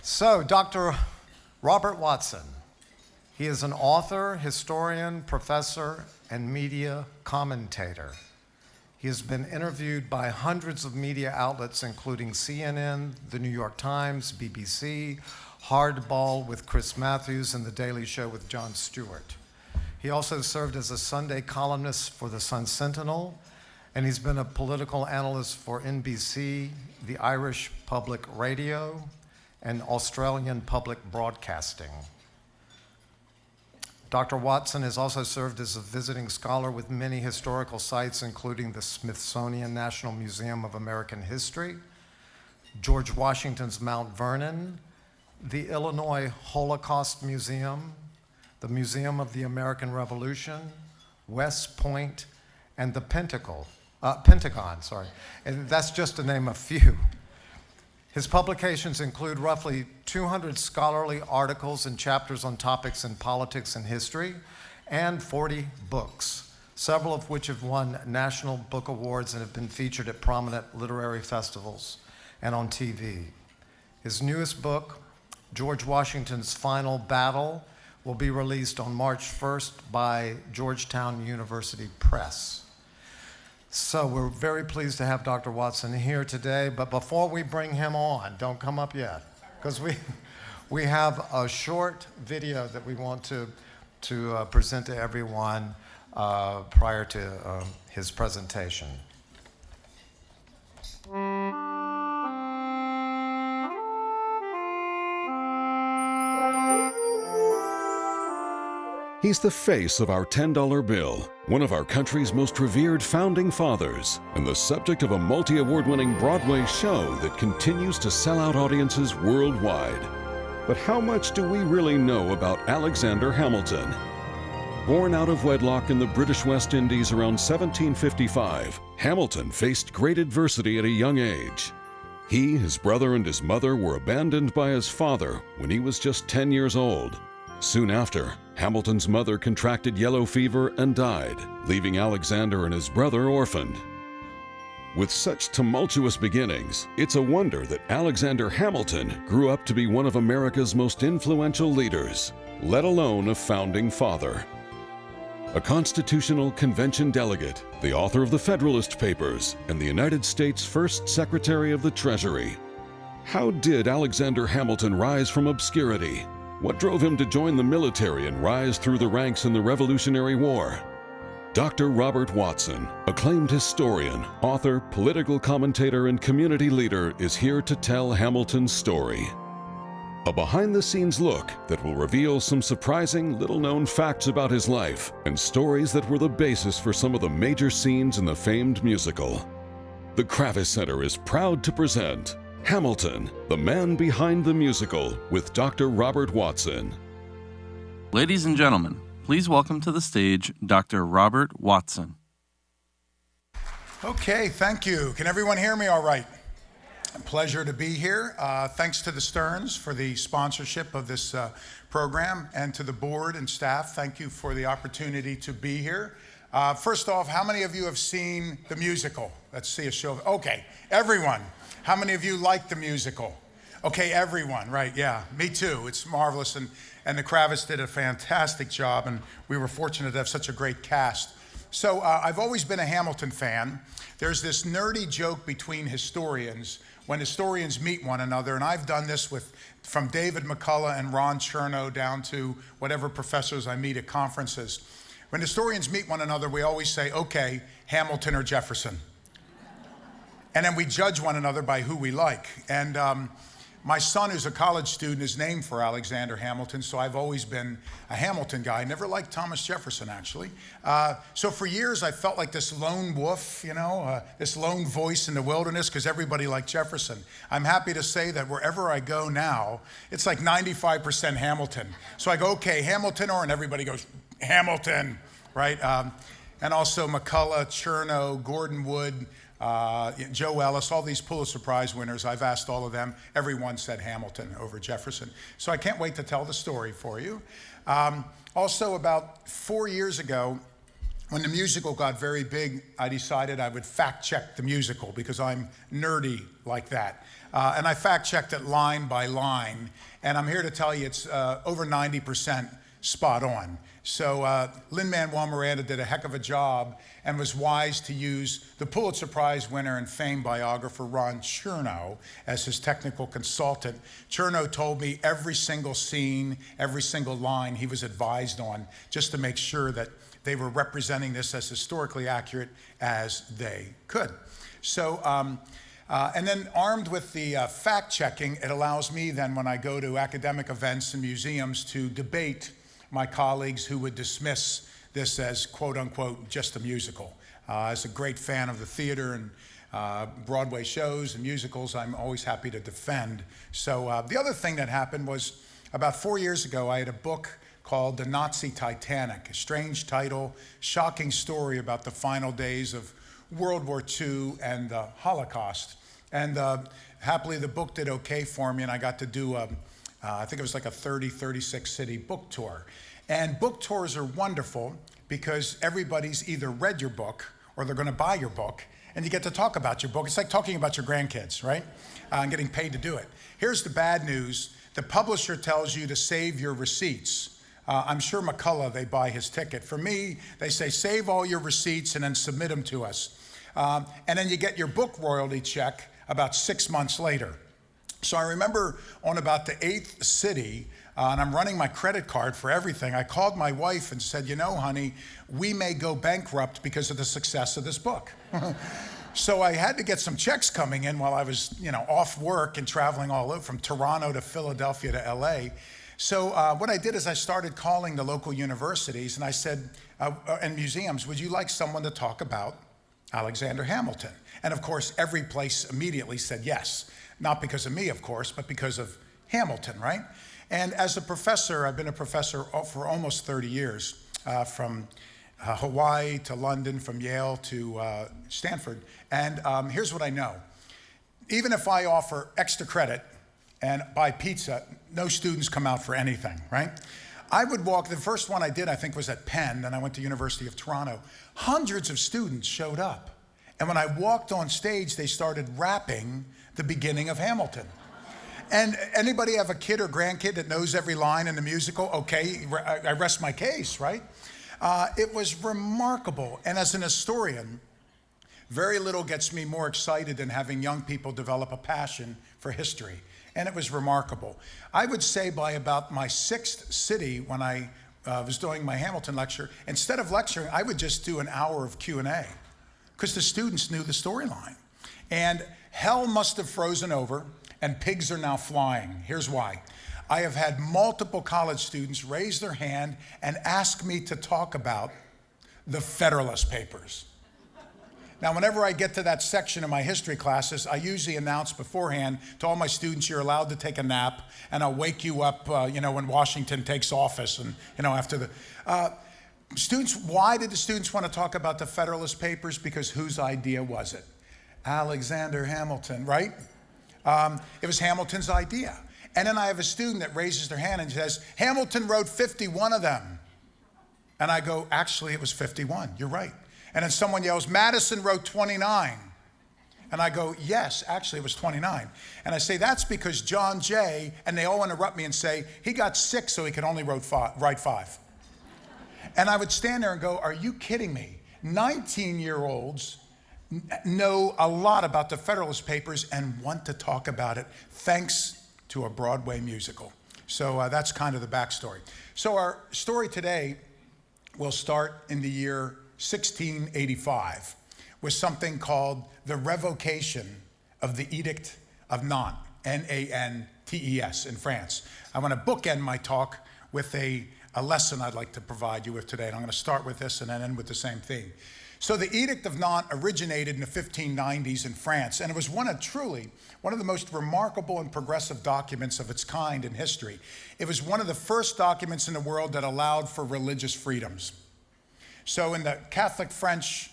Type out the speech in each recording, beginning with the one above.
So, Dr. Robert Watson, he is an author, historian, professor, and media commentator. He has been interviewed by hundreds of media outlets, including CNN, The New York Times, BBC, Hardball with Chris Matthews, and The Daily Show with Jon Stewart. He also served as a Sunday columnist for the Sun Sentinel, and he's been a political analyst for NBC, the Irish Public Radio, and Australian Public Broadcasting. Dr. Watson has also served as a visiting scholar with many historical sites, including the Smithsonian National Museum of American History, George Washington's Mount Vernon, the Illinois Holocaust Museum, the Museum of the American Revolution, West Point, and the Pentagon, and that's just to name a few. His publications include roughly 200 scholarly articles and chapters on topics in politics and history, and 40 books, several of which have won National Book Awards and have been featured at prominent literary festivals and on TV. His newest book, George Washington's Final Battle, will be released on March 1st by Georgetown University Press. So we're very pleased to have Dr. Watson here today, but before we bring him on, don't come up yet, because we have a short video that we want to present to everyone prior to his presentation. He's the face of our $10 bill, one of our country's most revered founding fathers, and the subject of a multi-award-winning Broadway show that continues to sell out audiences worldwide. But how much do we really know about Alexander Hamilton? Born out of wedlock in the British West Indies around 1755, Hamilton faced great adversity at a young age. He, his brother, and his mother were abandoned by his father when he was just 10 years old. Soon after, Hamilton's mother contracted yellow fever and died, leaving Alexander and his brother orphaned. With such tumultuous beginnings, it's a wonder that Alexander Hamilton grew up to be one of America's most influential leaders, let alone a founding father. A Constitutional Convention delegate, the author of the Federalist Papers, and the United States' first Secretary of the Treasury. How did Alexander Hamilton rise from obscurity? What drove him to join the military and rise through the ranks in the Revolutionary War? Dr. Robert Watson, acclaimed historian, author, political commentator, and community leader, is here to tell Hamilton's story. A behind-the-scenes look that will reveal some surprising, little-known facts about his life and stories that were the basis for some of the major scenes in the famed musical. The Kravis Center is proud to present Hamilton, the man behind the musical, with Dr. Robert Watson. Ladies and gentlemen, please welcome to the stage Dr. Robert Watson. Okay, thank you. Can everyone hear me all right? A pleasure to be here. Thanks to the Stearns for the sponsorship of this program, and to the board and staff, thank you for the opportunity to be here. First off, how many of you have seen the musical? Let's see a show. Okay, everyone. How many of you like the musical? Okay, everyone, right, yeah, me too. It's marvelous, and the Kravis did a fantastic job, and we were fortunate to have such a great cast. So I've always been a Hamilton fan. There's this nerdy joke between historians when historians meet one another, and I've done this from David McCullough and Ron Chernow down to whatever professors I meet at conferences. When historians meet one another, we always say, okay, Hamilton or Jefferson. And then we judge one another by who we like. And my son, who's a college student, is named for Alexander Hamilton, so I've always been a Hamilton guy. I never liked Thomas Jefferson, actually. So for years, I felt like this lone wolf, this lone voice in the wilderness, because everybody liked Jefferson. I'm happy to say that wherever I go now, it's like 95% Hamilton. So I go, okay, Hamilton, and everybody goes, Hamilton, right? And also McCullough, Chernow, Gordon Wood, Joe Ellis, all these Pulitzer Prize winners, I've asked all of them. Everyone said Hamilton over Jefferson. So I can't wait to tell the story for you. Also, about 4 years ago, when the musical got very big, I decided I would fact check the musical because I'm nerdy like that. And I fact-checked it line by line, and I'm here to tell you it's over 90% spot on. So Lin-Manuel Miranda did a heck of a job and was wise to use the Pulitzer Prize winner and famed biographer Ron Chernow as his technical consultant. Chernow told me every single scene, every single line he was advised on, just to make sure that they were representing this as historically accurate as they could. So, and then armed with the fact-checking, it allows me then, when I go to academic events and museums, to debate my colleagues who would dismiss this as, quote unquote, just a musical. As a great fan of the theater and Broadway shows and musicals, I'm always happy to defend. So the other thing that happened was about 4 years ago, I had a book called The Nazi Titanic, a strange title, shocking story about the final days of World War II and the Holocaust. And happily, the book did okay for me, and I got to do I think it was like a 36 city book tour. And book tours are wonderful because everybody's either read your book or they're going to buy your book, and you get to talk about your book. It's like talking about your grandkids, right? And getting paid to do it. Here's the bad news. The publisher tells you to save your receipts. I'm sure McCullough, they buy his ticket. For me, they say save all your receipts and then submit them to us. And then you get your book royalty check about 6 months later. So I remember on about the 8th city, and I'm running my credit card for everything, I called my wife and said, you know, honey, we may go bankrupt because of the success of this book. So I had to get some checks coming in while I was, off work and traveling all over from Toronto to Philadelphia to LA. So what I did is I started calling the local universities and I said, and museums, would you like someone to talk about Alexander Hamilton? And of course, every place immediately said yes. Not because of me, of course, but because of Hamilton, right? And as a professor, I've been a professor for almost 30 years, from Hawaii to London, from Yale to Stanford. And here's what I know. Even if I offer extra credit and buy pizza, no students come out for anything, right? I would walk, the first one I did, I think, was at Penn, then I went to University of Toronto. Hundreds of students showed up. And when I walked on stage, they started rapping the beginning of Hamilton. And anybody have a kid or grandkid that knows every line in the musical? Okay, I rest my case, right? It was remarkable. And as an historian, very little gets me more excited than having young people develop a passion for history. And it was remarkable. I would say by about my 6th city, when I was doing my Hamilton lecture, instead of lecturing, I would just do an hour of Q&A because the students knew the storyline. And hell must have frozen over, and pigs are now flying. Here's why. I have had multiple college students raise their hand and ask me to talk about the Federalist Papers. Now, whenever I get to that section in my history classes, I usually announce beforehand to all my students, you're allowed to take a nap, and I'll wake you up, when Washington takes office, and, after the... Students, why did the students want to talk about the Federalist Papers? Because whose idea was it? Alexander Hamilton, right? It was Hamilton's idea. And then I have a student that raises their hand and says, Hamilton wrote 51 of them. And I go, actually, it was 51. You're right. And then someone yells, Madison wrote 29. And I go, yes, actually, it was 29. And I say, that's because John Jay, and they all interrupt me and say, he got 6, so he could only write 5. And I would stand there and go, are you kidding me? 19-year-olds know a lot about the Federalist Papers and want to talk about it thanks to a Broadway musical. So that's kind of the backstory. So our story today will start in the year 1685 with something called the revocation of the Edict of Nantes, Nantes in France. I want to bookend my talk with a lesson I'd like to provide you with today. And I'm going to start with this and then end with the same theme. So the Edict of Nantes originated in the 1590s in France, and it was one of the most remarkable and progressive documents of its kind in history. It was one of the first documents in the world that allowed for religious freedoms. So in the Catholic French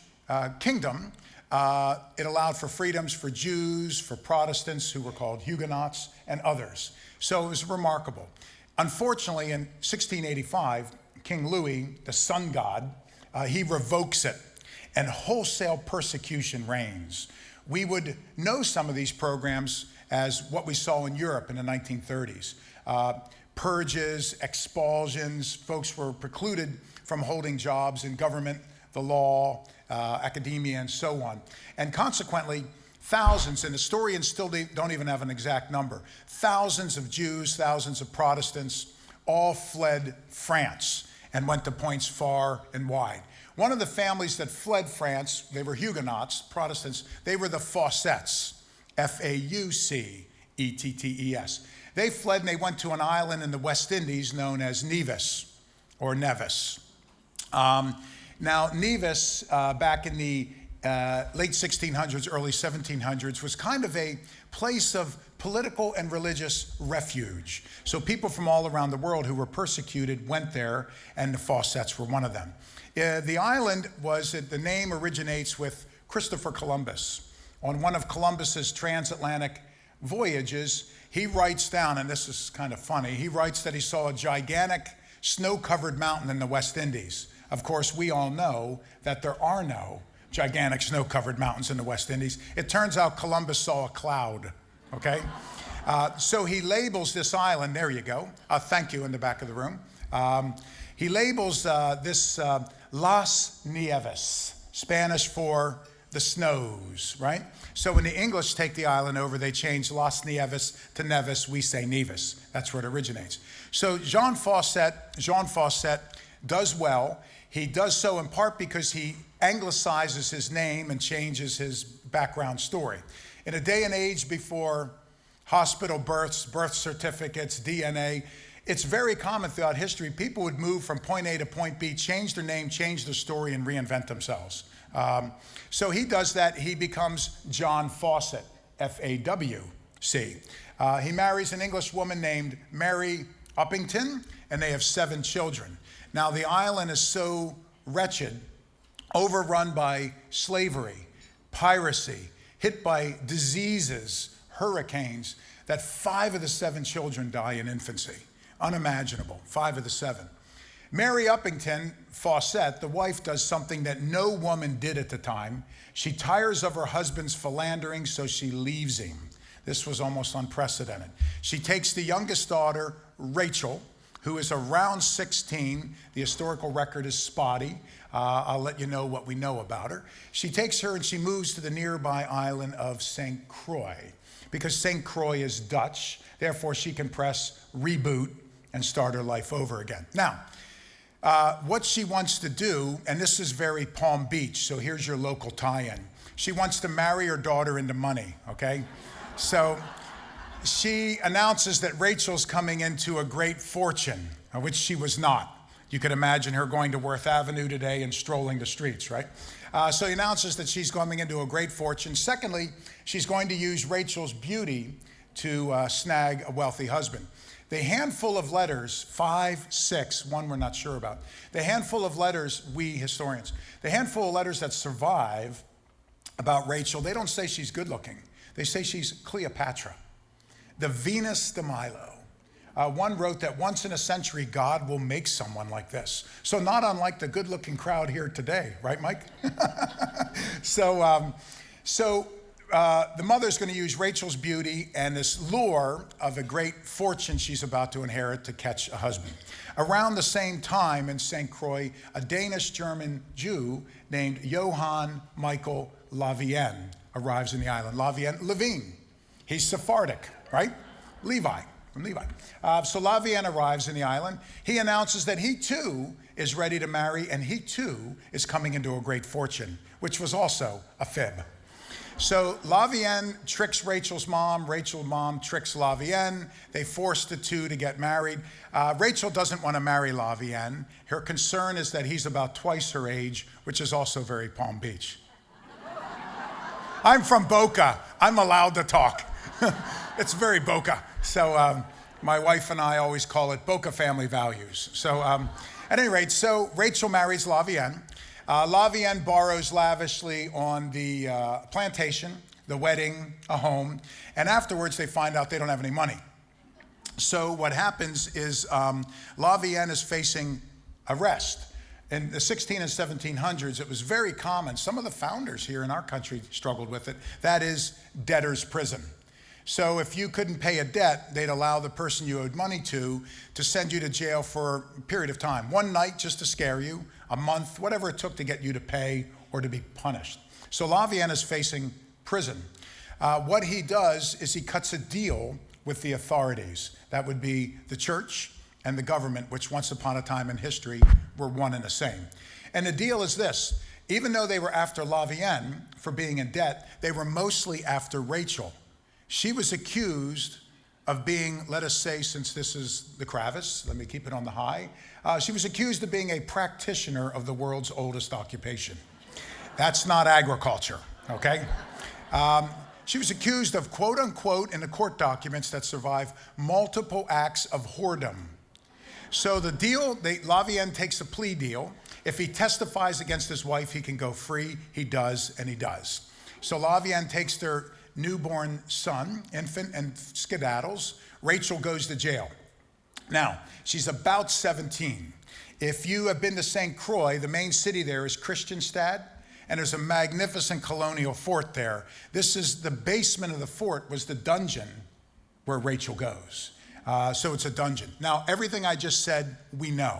kingdom, it allowed for freedoms for Jews, for Protestants who were called Huguenots, and others. So it was remarkable. Unfortunately, in 1685, King Louis, the sun god, he revokes it, and wholesale persecution reigns. We would know some of these programs as what we saw in Europe in the 1930s. Purges, expulsions, folks were precluded from holding jobs in government, the law, academia, and so on. And consequently, thousands, and historians still don't even have an exact number, thousands of Jews, thousands of Protestants all fled France and went to points far and wide. One of the families that fled France, they were Huguenots, Protestants, they were the Fawcettes, F-A-U-C-E-T-T-E-S. They fled and they went to an island in the West Indies known as Nevis or Nevis. Now, Nevis, back in the late 1600s, early 1700s, was kind of a place of political and religious refuge. So people from all around the world who were persecuted went there, and the Fawcettes were one of them. The island the name originates with Christopher Columbus. On one of Columbus's transatlantic voyages, he writes down, and this is kind of funny, he writes that he saw a gigantic snow-covered mountain in the West Indies. Of course, we all know that there are no gigantic snow-covered mountains in the West Indies. It turns out Columbus saw a cloud, okay? So he labels this island, there you go, thank you in the back of the room. He labels this Las Nieves, Spanish for the snows, right? So when the English take the island over, they change Las Nieves to Nevis, we say Nevis. That's where it originates. So Jean Fawcett does well. He does so in part because he anglicizes his name and changes his background story. In a day and age before hospital births, birth certificates, DNA, it's very common throughout history. People would move from point A to point B, change their name, change their story, and reinvent themselves. So he does that. He becomes John Fawcett, F-A-W-C. He marries an English woman named Mary Uppington, and they have 7 children. Now, the island is so wretched, overrun by slavery, piracy, hit by diseases, hurricanes, that 5 of the 7 children die in infancy. Unimaginable, 5 of the 7. Mary Uppington, Fawcett, the wife, does something that no woman did at the time. She tires of her husband's philandering, so she leaves him. This was almost unprecedented. She takes the youngest daughter, Rachel, who is around 16. The historical record is spotty. I'll let you know what we know about her. She takes her and she moves to the nearby island of St. Croix. Because St. Croix is Dutch, therefore she can press reboot and start her life over again. Now, what she wants to do, and this is very Palm Beach, so here's your local tie-in. She wants to marry her daughter into money, okay? So she announces that Rachel's coming into a great fortune, which she was not. You could imagine her going to Worth Avenue today and strolling the streets, right? So he announces that she's coming into a great fortune. Secondly, she's going to use Rachel's beauty to snag a wealthy husband. The handful of letters, 5, 6, one we're not sure about, the handful of letters, we historians, the handful of letters that survive about Rachel, they don't say she's good looking. They say she's Cleopatra, the Venus de Milo. One wrote that once in a century, God will make someone like this. So not unlike the good-looking crowd here today, right, Mike? So the mother's going to use Rachel's beauty and this lure of a great fortune she's about to inherit to catch a husband. Around the same time in St. Croix, a Danish-German Jew named Johann Michael Lavienne arrives in the island. Lavienne, Levine. He's Sephardic, right? Levi, from Levi. So Lavienne arrives in the island. He announces that he too is ready to marry, and he too is coming into a great fortune, which was also a fib. So Lavienne tricks Rachel's mom tricks Lavienne. They force the two to get married. Rachel doesn't want to marry Lavienne. Her concern is that he's about twice her age, which is also very Palm Beach. I'm from Boca. I'm allowed to talk. It's very Boca. So my wife and I always call it Boca family values. So at any rate, so Rachel marries Lavienne. Lavienne borrows lavishly on the plantation, the wedding, a home, and afterwards they find out they don't have any money. So what happens is Lavienne is facing arrest. In the 16 and 1700s, it was very common. Some of the founders here in our country struggled with it. That is debtor's prison. So if you couldn't pay a debt, they'd allow the person you owed money to send you to jail for a period of time. One night just to scare you, a month, whatever it took to get you to pay or to be punished. So Lavienne is facing prison. What he does is he cuts a deal with the authorities. That would be the church and the government, which once upon a time in history were one and the same. And the deal is this: even though they were after Lavienne for being in debt, they were mostly after Rachel. She was accused of being, let us say, since this is the Kravis, let me keep it on the high, she was accused of being a practitioner of the world's oldest occupation. That's not agriculture, okay? She was accused of, quote unquote, in the court documents that survive, multiple acts of whoredom. So the deal, Lavienne takes a plea deal. If he testifies against his wife, he can go free. He does, and he does. So Lavienne takes their newborn son, infant, and skedaddles. Rachel goes to jail. Now, she's about 17. If you have been to St. Croix, the main city there is Christianstad, and there's a magnificent colonial fort there. This is the basement of the fort was the dungeon where Rachel goes. So it's a dungeon. Now, everything I just said, we know.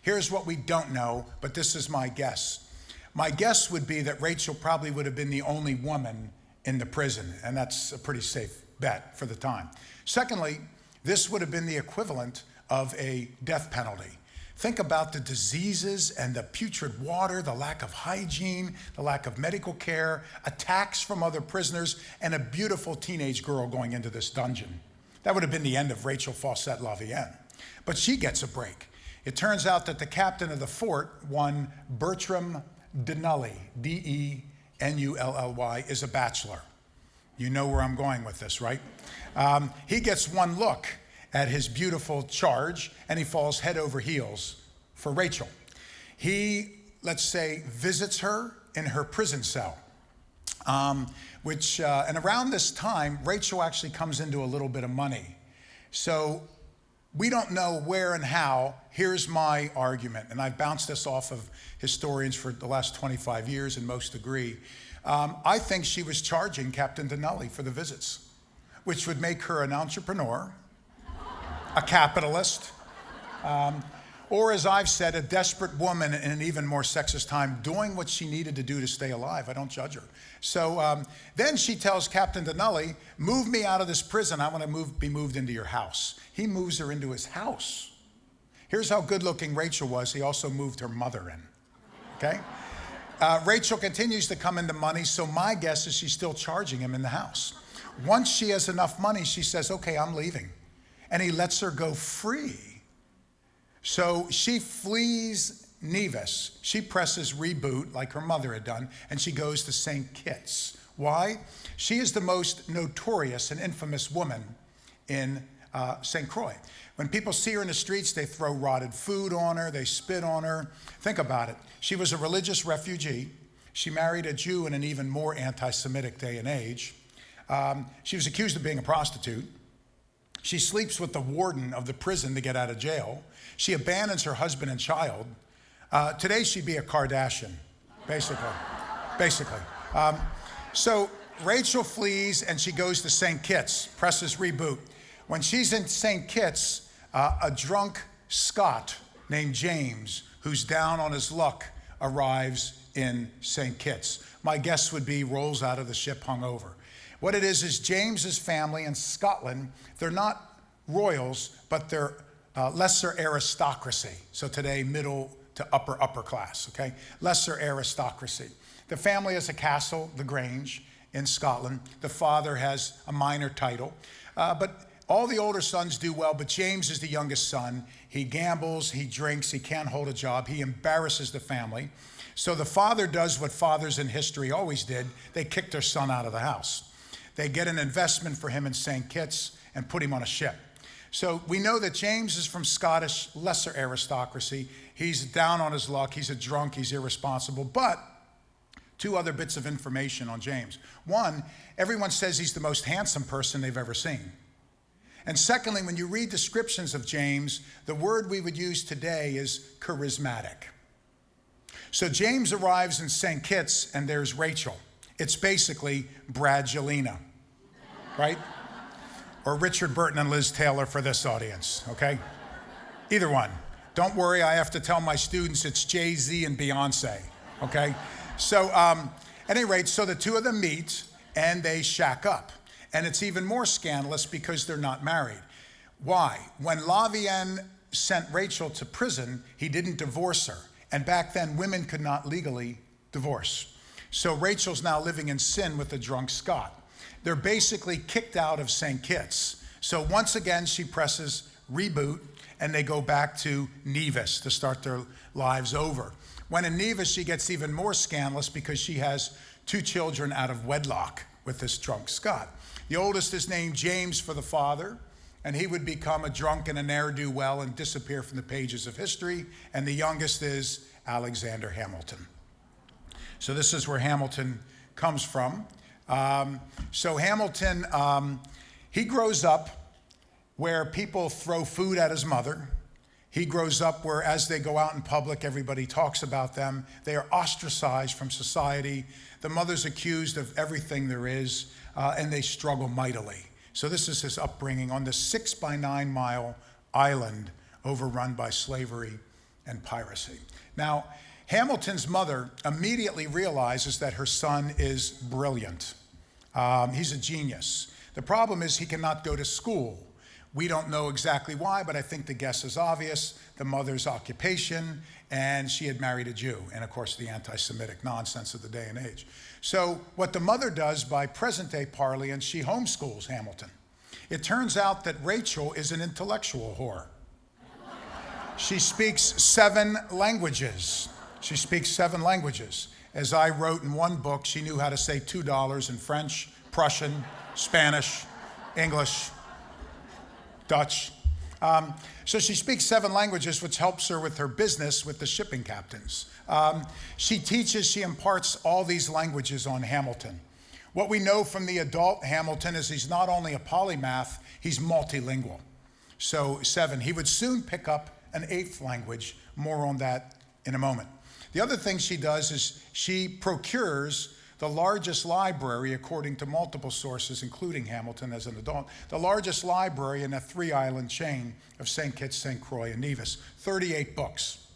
Here's what we don't know, but this is my guess. My guess would be that Rachel probably would have been the only woman in the prison, and that's a pretty safe bet for the time. Secondly, this would have been the equivalent of a death penalty. Think about the diseases and the putrid water, the lack of hygiene, the lack of medical care, attacks from other prisoners, and a beautiful teenage girl going into this dungeon. That would have been the end of Rachel Fawcett Lavienne. But she gets a break. It turns out that the captain of the fort, one Bertram Denully, Denully, is a bachelor. You know where I'm going with this, right? He gets one look at his beautiful charge, and he falls head over heels for Rachel. He, let's say, visits her in her prison cell, and around this time, Rachel actually comes into a little bit of money. So we don't know where and how. Here's my argument, and I've bounced this off of historians for the last 25 years, and most agree. I think she was charging Captain Denully for the visits, which would make her an entrepreneur, a capitalist, or as I've said, a desperate woman in an even more sexist time doing what she needed to do to stay alive. I don't judge her. So then she tells Captain Denully, move me out of this prison. I want to be moved into your house. He moves her into his house. Here's how good looking Rachel was. He also moved her mother in, okay? Rachel continues to come into money, so my guess is she's still charging him in the house. Once she has enough money, she says, okay, I'm leaving. And he lets her go free. So she flees Nevis. She presses reboot like her mother had done, and she goes to St. Kitts. Why? She is the most notorious and infamous woman in St. Croix. When people see her in the streets, they throw rotted food on her, they spit on her. Think about it. She was a religious refugee. She married a Jew in an even more anti-Semitic day and age. She was accused of being a prostitute. She sleeps with the warden of the prison to get out of jail. She abandons her husband and child. Today she'd be a Kardashian, basically. So Rachel flees and she goes to St. Kitts, presses reboot. When she's in St. Kitts, a drunk Scot named James, who's down on his luck, arrives in St. Kitts. My guess would be rolls out of the ship hungover. What it is James's family in Scotland, they're not royals, but they're lesser aristocracy. So today, middle to upper class, okay? Lesser aristocracy. The family has a castle, the Grange, in Scotland. The father has a minor title. But all the older sons do well, but James is the youngest son. He gambles, he drinks, he can't hold a job. He embarrasses the family. So the father does what fathers in history always did. They kick their son out of the house. They get an investment for him in St. Kitts and put him on a ship. So we know that James is from Scottish lesser aristocracy. He's down on his luck. He's a drunk. He's irresponsible. But two other bits of information on James. One, everyone says he's the most handsome person they've ever seen. And secondly, when you read descriptions of James, the word we would use today is charismatic. So James arrives in St. Kitts and there's Rachel. It's basically Bradgelina, right? or Richard Burton and Liz Taylor for this audience, okay? Either one. Don't worry, I have to tell my students it's Jay-Z and Beyonce, okay? So, at any rate, so the two of them meet and they shack up. And it's even more scandalous because they're not married. Why? When Lavienne sent Rachel to prison, he didn't divorce her. And back then, women could not legally divorce. So Rachel's now living in sin with a drunk Scott. They're basically kicked out of St. Kitts. So once again, she presses reboot, and they go back to Nevis to start their lives over. When in Nevis, she gets even more scandalous because she has 2 children out of wedlock with this drunk Scott. The oldest is named James for the father, and he would become a drunk and a ne'er-do-well and disappear from the pages of history. And the youngest is Alexander Hamilton. So this is where Hamilton comes from. So Hamilton, he grows up where people throw food at his mother. He grows up where, as they go out in public, everybody talks about them. They are ostracized from society. The mother's accused of everything there is, and they struggle mightily. So this is his upbringing on this 6 by 9 mile island overrun by slavery and piracy. Now, Hamilton's mother immediately realizes that her son is brilliant. He's a genius. The problem is he cannot go to school. We don't know exactly why, but I think the guess is obvious. The mother's occupation, and she had married a Jew, and of course the anti-Semitic nonsense of the day and age. So what the mother does by present-day parlance, she homeschools Hamilton. It turns out that Rachel is an intellectual whore. She speaks 7 languages. She speaks 7 languages. As I wrote in one book, she knew how to say $2 in French, Prussian, Spanish, English, Dutch. So she speaks 7 languages, which helps her with her business with the shipping captains. She imparts all these languages on Hamilton. What we know from the adult Hamilton is he's not only a polymath, he's multilingual. So 7. He would soon pick up an 8th language. More on that in a moment. The other thing she does is she procures the largest library, according to multiple sources, including Hamilton as an adult, the largest library in a 3-island chain of St. Kitts, St. Croix, and Nevis, 38 books.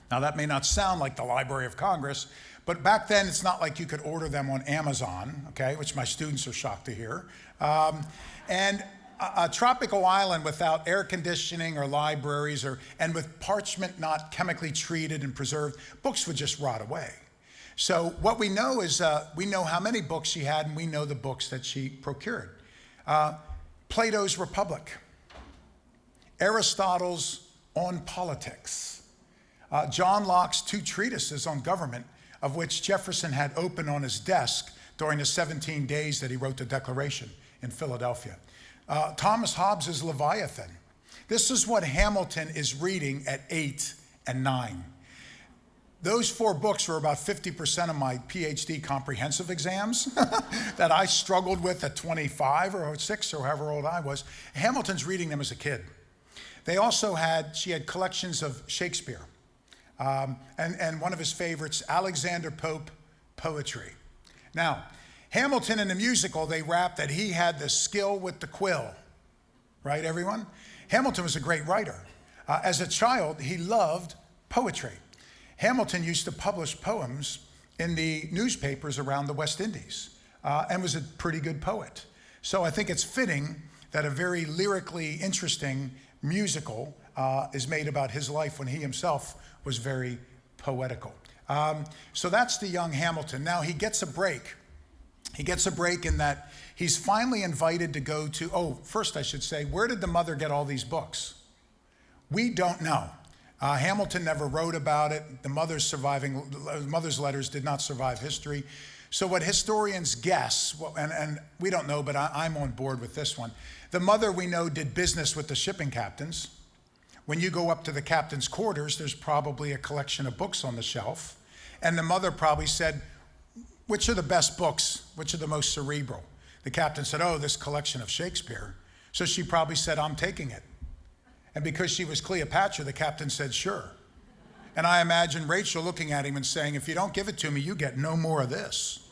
Now that may not sound like the Library of Congress, but back then it's not like you could order them on Amazon, okay, which my students are shocked to hear. And a tropical island without air conditioning or libraries and with parchment not chemically treated and preserved, books would just rot away. So what we know is we know how many books she had, and we know the books that she procured. Plato's Republic, Aristotle's On Politics, John Locke's 2 treatises on government, of which Jefferson had open on his desk during the 17 days that he wrote the Declaration in Philadelphia. Thomas Hobbes's Leviathan. This is what Hamilton is reading at 8 and 9. Those 4 books were about 50% of my PhD comprehensive exams that I struggled with at 25 or 6 or however old I was. Hamilton's reading them as a kid. She had collections of Shakespeare. And one of his favorites, Alexander Pope poetry. Now, Hamilton in the musical, they rap that he had the skill with the quill. Right, everyone? Hamilton was a great writer. As a child, he loved poetry. Hamilton used to publish poems in the newspapers around the West Indies and was a pretty good poet. So I think it's fitting that a very lyrically interesting musical is made about his life when he himself was very poetical. So that's the young Hamilton. Now he gets a break. He gets a break in that he's finally invited to go to, first I should say, where did the mother get all these books? We don't know. Hamilton never wrote about it. The mother's letters did not survive history. So what historians guess, and we don't know, but I'm on board with this one. The mother, we know, did business with the shipping captains. When you go up to the captain's quarters, there's probably a collection of books on the shelf. And the mother probably said, which are the best books? Which are the most cerebral? The captain said, this collection of Shakespeare. So she probably said, I'm taking it. And because she was Cleopatra, the captain said, sure. And I imagine Rachel looking at him and saying, if you don't give it to me, you get no more of this.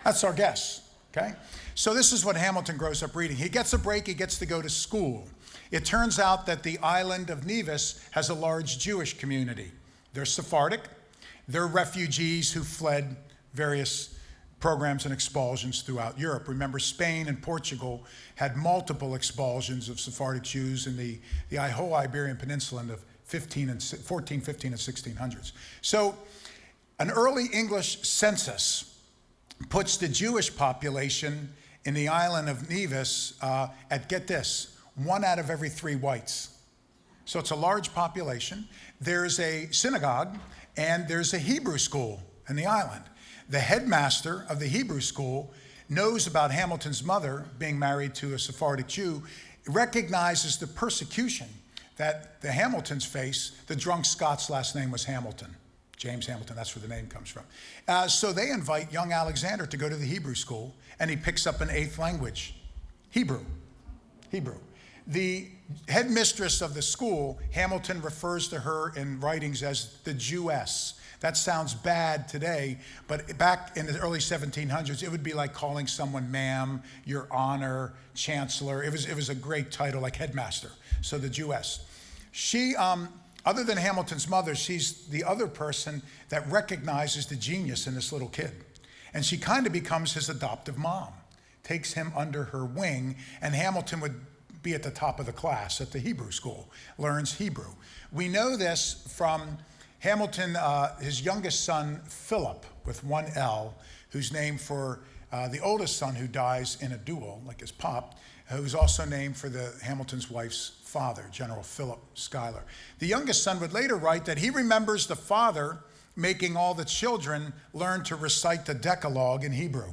That's our guess. Okay? So this is what Hamilton grows up reading. He gets a break, he gets to go to school. It turns out that the island of Nevis has a large Jewish community. They're Sephardic. They're refugees who fled various programs and expulsions throughout Europe. Remember, Spain and Portugal had multiple expulsions of Sephardic Jews in the whole Iberian Peninsula in the 14, 15, and 1600s. So an early English census puts the Jewish population in the island of Nevis at, get this, 1 out of every 3 whites. So it's a large population. There's a synagogue and there's a Hebrew school in the island. The headmaster of the Hebrew school knows about Hamilton's mother being married to a Sephardic Jew, recognizes the persecution that the Hamiltons face. The drunk Scott's last name was Hamilton. James Hamilton, that's where the name comes from. So they invite young Alexander to go to the Hebrew school, and he picks up an 8th language, Hebrew. The headmistress of the school, Hamilton refers to her in writings as the Jewess. That sounds bad today, but back in the early 1700s, it would be like calling someone ma'am, your honor, chancellor. It was a great title, like headmaster. So the Jewess. She, other than Hamilton's mother, she's the other person that recognizes the genius in this little kid. And she kind of becomes his adoptive mom, takes him under her wing, and Hamilton would be at the top of the class at the Hebrew school, learns Hebrew. We know this from Hamilton, his youngest son, Philip, with 1 L, who's named for the oldest son who dies in a duel, like his pop, who's also named for the Hamilton's wife's father, General Philip Schuyler. The youngest son would later write that he remembers the father making all the children learn to recite the Decalogue in Hebrew.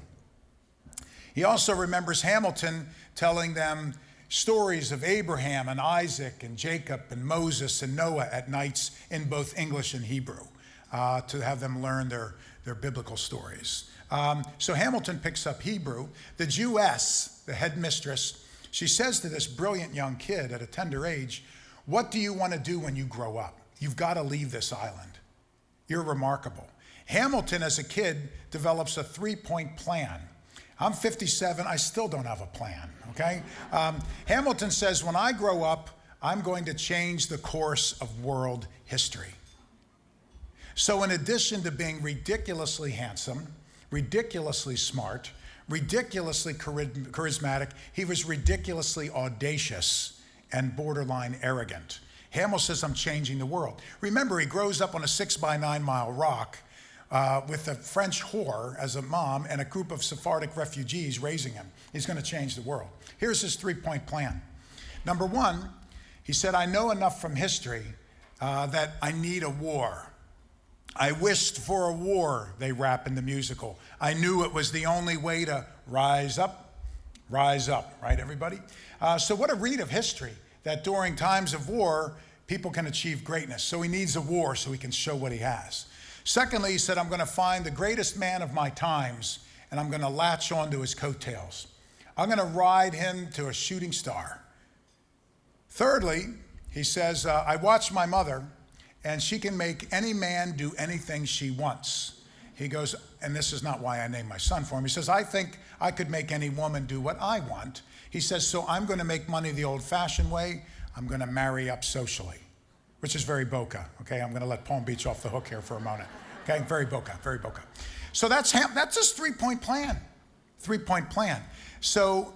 He also remembers Hamilton telling them stories of Abraham and Isaac and Jacob and Moses and Noah at nights in both English and Hebrew to have them learn their biblical stories. So Hamilton picks up Hebrew. The Jewess, the headmistress, she says to this brilliant young kid at a tender age, "What do you want to do when you grow up? You've got to leave this island. You're remarkable." Hamilton, as a kid, develops a 3-point plan. I'm 57, I still don't have a plan, okay? Hamilton says, when I grow up, I'm going to change the course of world history. So in addition to being ridiculously handsome, ridiculously smart, ridiculously charismatic, he was ridiculously audacious and borderline arrogant. Hamilton says, I'm changing the world. Remember, he grows up on a 6-by-9-mile rock with a French whore as a mom and a group of Sephardic refugees raising him. He's going to change the world. Here's his 3-point plan. Number 1, he said, I know enough from history that I need a war. I wished for a war, they rap in the musical. I knew it was the only way to rise up, right, everybody? So what a read of history, that during times of war, people can achieve greatness. So he needs a war so he can show what he has. Secondly, he said, I'm going to find the greatest man of my times, and I'm going to latch onto his coattails. I'm going to ride him to a shooting star. Thirdly, he says, I watched my mother, and she can make any man do anything she wants. He goes, and this is not why I named my son for him. He says, I think I could make any woman do what I want. He says, so I'm going to make money the old-fashioned way. I'm going to marry up socially, which is very Boca, okay? I'm going to let Palm Beach off the hook here for a moment, okay? Very Boca, very Boca. So that's his 3-point plan, 3-point plan. So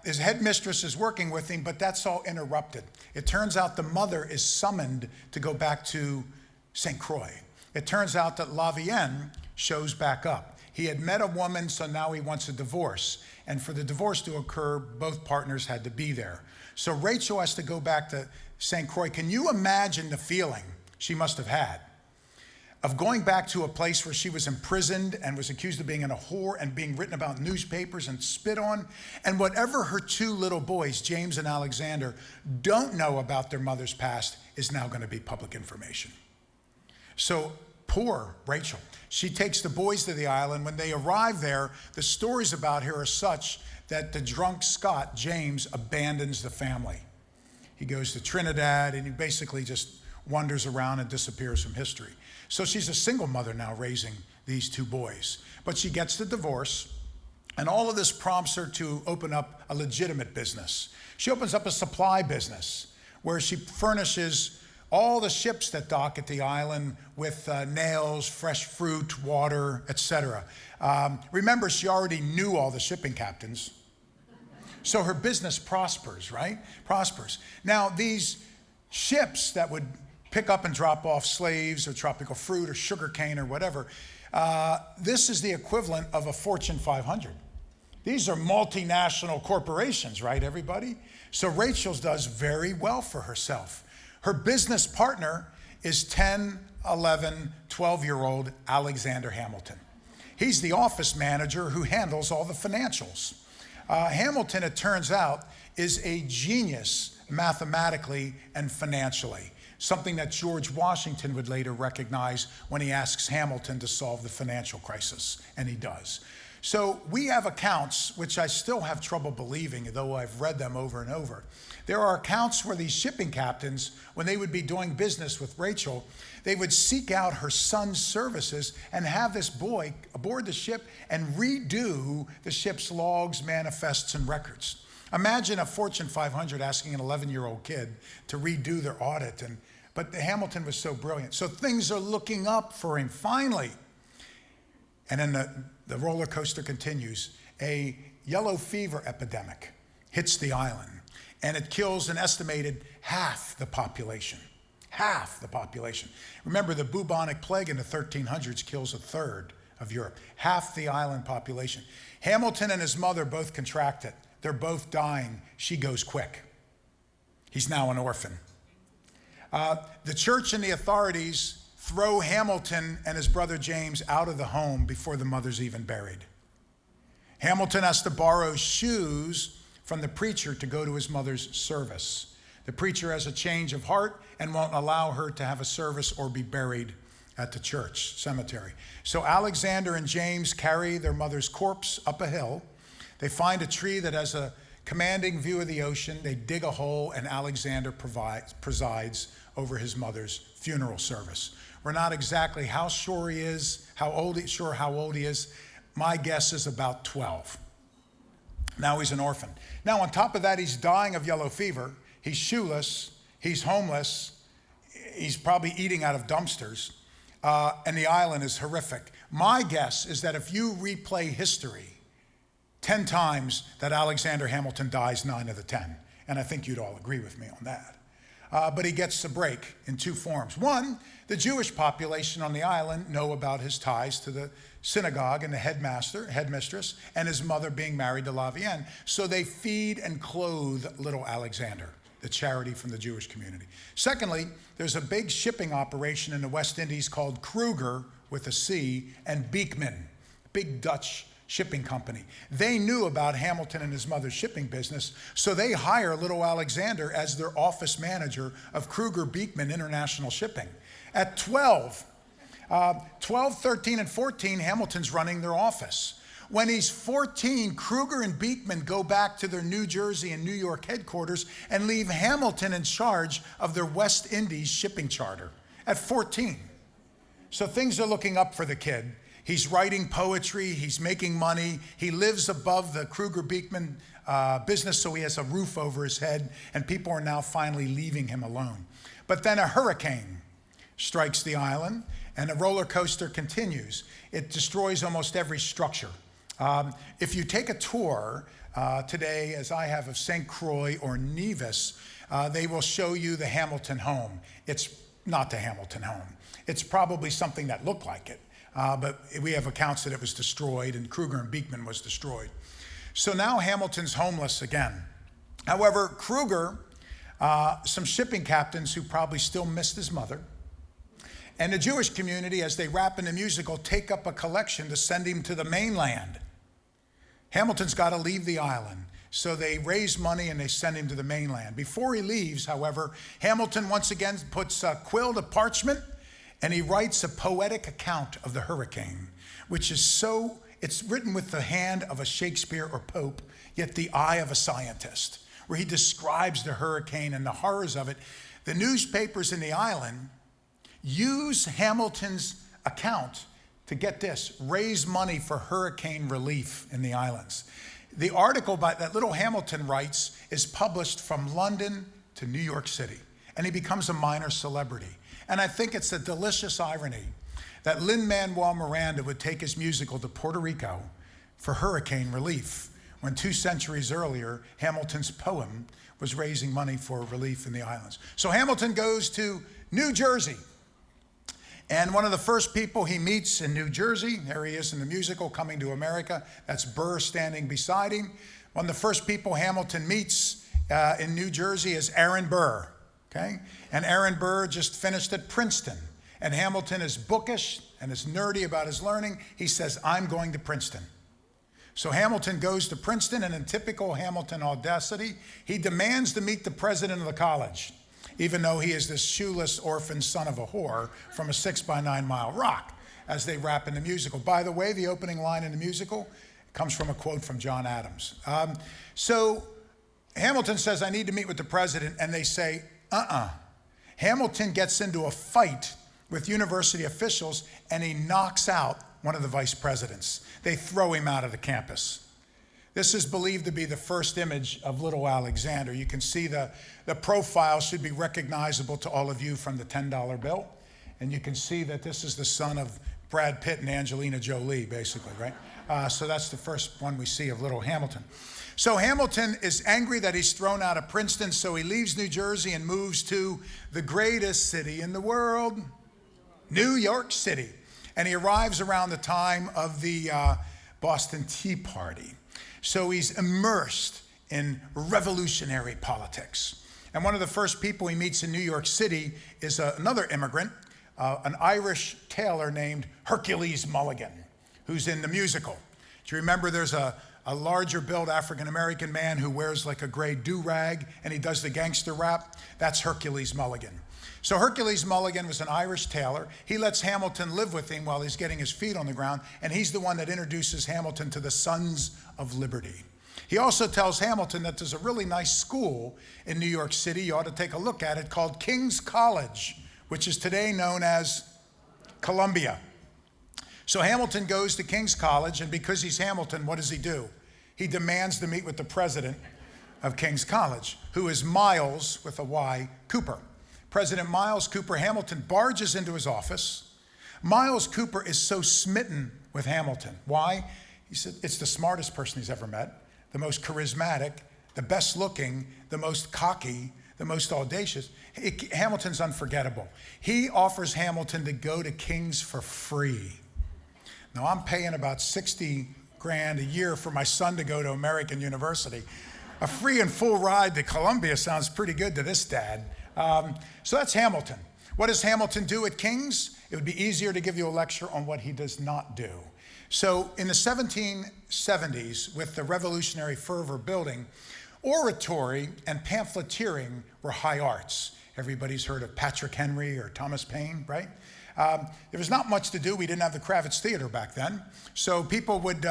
his headmistress is working with him, but that's all interrupted. It turns out the mother is summoned to go back to St. Croix. It turns out that Lavienne shows back up. He had met a woman, so now he wants a divorce. And for the divorce to occur, both partners had to be there. So Rachel has to go back to St. Croix. Can you imagine the feeling she must have had of going back to a place where she was imprisoned and was accused of being a whore and being written about in newspapers and spit on? And whatever her 2 little boys, James and Alexander, don't know about their mother's past is now going to be public information. So poor Rachel. She takes the boys to the island. When they arrive there, the stories about her are such that the drunk Scot, James, abandons the family. He goes to Trinidad, and he basically just wanders around and disappears from history. So she's a single mother now raising these 2 boys. But she gets the divorce. And all of this prompts her to open up a legitimate business. She opens up a supply business where she furnishes all the ships that dock at the island with nails, fresh fruit, water, etc. Remember, she already knew all the shipping captains. So her business prospers, right? Prospers. Now, these ships that would pick up and drop off slaves or tropical fruit or sugar cane or whatever, this is the equivalent of a Fortune 500. These are multinational corporations, right, everybody? So Rachel's does very well for herself. Her business partner is 10, 11, 12-year-old Alexander Hamilton. He's the office manager who handles all the financials. Hamilton, it turns out, is a genius mathematically and financially, something that George Washington would later recognize when he asks Hamilton to solve the financial crisis, and he does. So we have accounts, which I still have trouble believing, though I've read them over and over. There are accounts where these shipping captains, when they would be doing business with Rachel, they would seek out her son's services and have this boy aboard the ship and redo the ship's logs, manifests, and records. Imagine a Fortune 500 asking an 11-year-old kid to redo their audit, but Hamilton was so brilliant. So things are looking up for him finally. And then the roller coaster continues. A yellow fever epidemic hits the island, and it kills an estimated half the population. Half the population. Remember, the bubonic plague in the 1300s kills a third of Europe. Half the island population. Hamilton and his mother both contract it. They're both dying. She goes quick. He's now an orphan. The church and the authorities throw Hamilton and his brother James out of the home before the mother's even buried. Hamilton has to borrow shoes from the preacher to go to his mother's service. The preacher has a change of heart and won't allow her to have a service or be buried at the church cemetery. So Alexander and James carry their mother's corpse up a hill. They find a tree that has a commanding view of the ocean. They dig a hole, and Alexander presides over his mother's funeral service. We're not exactly how sure he is, how old he is. My guess is about 12. Now he's an orphan. Now on top of that, he's dying of yellow fever. He's shoeless. He's homeless. He's probably eating out of dumpsters. And the island is horrific. My guess is that if you replay history 10 times, that Alexander Hamilton dies 9 of the 10. And I think you'd all agree with me on that. But he gets the break in two forms. One, the Jewish population on the island know about his ties to the synagogue and the headmistress, and his mother being married to Lavienne. So they feed and clothe little Alexander, the charity from the Jewish community. Secondly, there's a big shipping operation in the West Indies called Kruger, with a C, and Beekman, big Dutch shipping company. They knew about Hamilton and his mother's shipping business, so they hire little Alexander as their office manager of Kruger Beekman International Shipping. At 12, 13, and 14, Hamilton's running their office. When he's 14, Kruger and Beekman go back to their New Jersey and New York headquarters and leave Hamilton in charge of their West Indies shipping charter at 14. So things are looking up for the kid. He's writing poetry, he's making money, he lives above the Kruger Beekman business, so he has a roof over his head, and people are now finally leaving him alone. But then a hurricane strikes the island, and the roller coaster continues. It destroys almost every structure. If you take a tour today, as I have, of St. Croix or Nevis, they will show you the Hamilton home. It's not the Hamilton home. It's probably something that looked like it. But we have accounts that it was destroyed, and Kruger and Beekman was destroyed. So now Hamilton's homeless again. However, Kruger, some shipping captains who probably still missed his mother, and the Jewish community, as they wrap in the musical, take up a collection to send him to the mainland. Hamilton's got to leave the island. So they raise money and they send him to the mainland. Before he leaves, however, Hamilton once again puts a quill to parchment, and he writes a poetic account of the hurricane, which is it's written with the hand of a Shakespeare or Pope, yet the eye of a scientist, where he describes the hurricane and the horrors of it. The newspapers in the island use Hamilton's account to, get this, raise money for hurricane relief in the islands. The article that little Hamilton writes is published from London to New York City, and he becomes a minor celebrity. And I think it's a delicious irony that Lin-Manuel Miranda would take his musical to Puerto Rico for hurricane relief, when 2 centuries earlier, Hamilton's poem was raising money for relief in the islands. So Hamilton goes to New Jersey. And one of the first people he meets in New Jersey, there he is in the musical, Coming to America, that's Burr standing beside him. One of the first people Hamilton meets in New Jersey is Aaron Burr, okay? And Aaron Burr just finished at Princeton. And Hamilton is bookish and is nerdy about his learning. He says, I'm going to Princeton. So Hamilton goes to Princeton, and in typical Hamilton audacity, he demands to meet the president of the college, even though he is this shoeless orphan son of a whore from a 6x9 mile rock, as they rap in the musical. By the way, the opening line in the musical comes from a quote from John Adams. So Hamilton says, I need to meet with the president, and they say, Hamilton gets into a fight with university officials, and he knocks out one of the vice presidents. They throw him out of the campus. This is believed to be the first image of little Alexander. You can see the profile should be recognizable to all of you from the $10 bill. And you can see that this is the son of Brad Pitt and Angelina Jolie, basically, right? So that's the first one we see of little Hamilton. So Hamilton is angry that he's thrown out of Princeton, so he leaves New Jersey and moves to the greatest city in the world, New York City. And he arrives around the time of the Boston Tea Party. So he's immersed in revolutionary politics. And one of the first people he meets in New York City is another immigrant, an Irish tailor named Hercules Mulligan, who's in the musical. Do you remember there's a larger built African-American man who wears like a gray do-rag and he does the gangster rap? That's Hercules Mulligan. So Hercules Mulligan was an Irish tailor. He lets Hamilton live with him while he's getting his feet on the ground, and he's the one that introduces Hamilton to the Sons of Liberty. He also tells Hamilton that there's a really nice school in New York City, you ought to take a look at it, called King's College, which is today known as Columbia. So Hamilton goes to King's College, and because he's Hamilton, what does he do? He demands to meet with the president of King's College, who is Miles, with a Y, Cooper. President Miles Cooper. Hamilton barges into his office. Miles Cooper is so smitten with Hamilton. Why? He said it's the smartest person he's ever met, the most charismatic, the best looking, the most cocky, the most audacious. Hamilton's unforgettable. He offers Hamilton to go to King's for free. Now, I'm paying about $60 grand a year for my son to go to American University. A free and full ride to Columbia sounds pretty good to this dad. So that's Hamilton. What does Hamilton do at King's? It would be easier to give you a lecture on what he does not do. So in the 1770s, with the revolutionary fervor building, oratory and pamphleteering were high arts. Everybody's heard of Patrick Henry or Thomas Paine, right? There was not much to do. We didn't have the Kravis Theater back then. So people would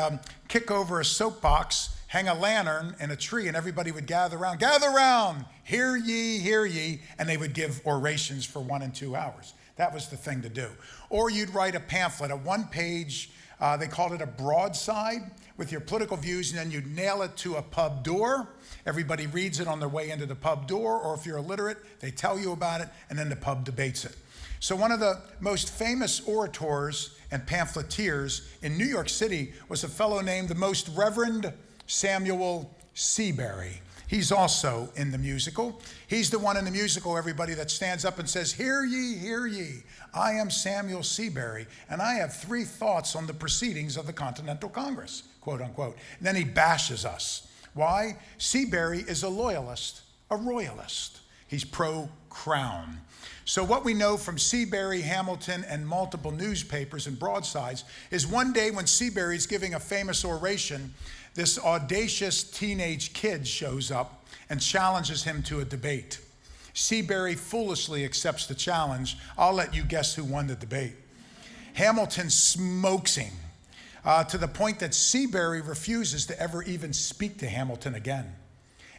kick over a soapbox, hang a lantern in a tree, and everybody would gather around, hear ye, and they would give orations for 1 and 2 hours. That was the thing to do. Or you'd write a pamphlet, a one-page, they called it a broadside, with your political views, and then you'd nail it to a pub door. Everybody reads it on their way into the pub door, or if you're illiterate, they tell you about it, and then the pub debates it. So one of the most famous orators and pamphleteers in New York City was a fellow named the Most Reverend Samuel Seabury. He's also in the musical. He's the one in the musical, everybody, that stands up and says, hear ye, I am Samuel Seabury, and I have 3 thoughts on the proceedings of the Continental Congress, quote unquote. And then he bashes us. Why? Seabury is a loyalist, a royalist. He's pro-crown. So what we know from Seabury, Hamilton, and multiple newspapers and broadsides is one day when Seabury's giving a famous oration, this audacious teenage kid shows up and challenges him to a debate. Seabury foolishly accepts the challenge. I'll let you guess who won the debate. Hamilton smokes him to the point that Seabury refuses to ever even speak to Hamilton again.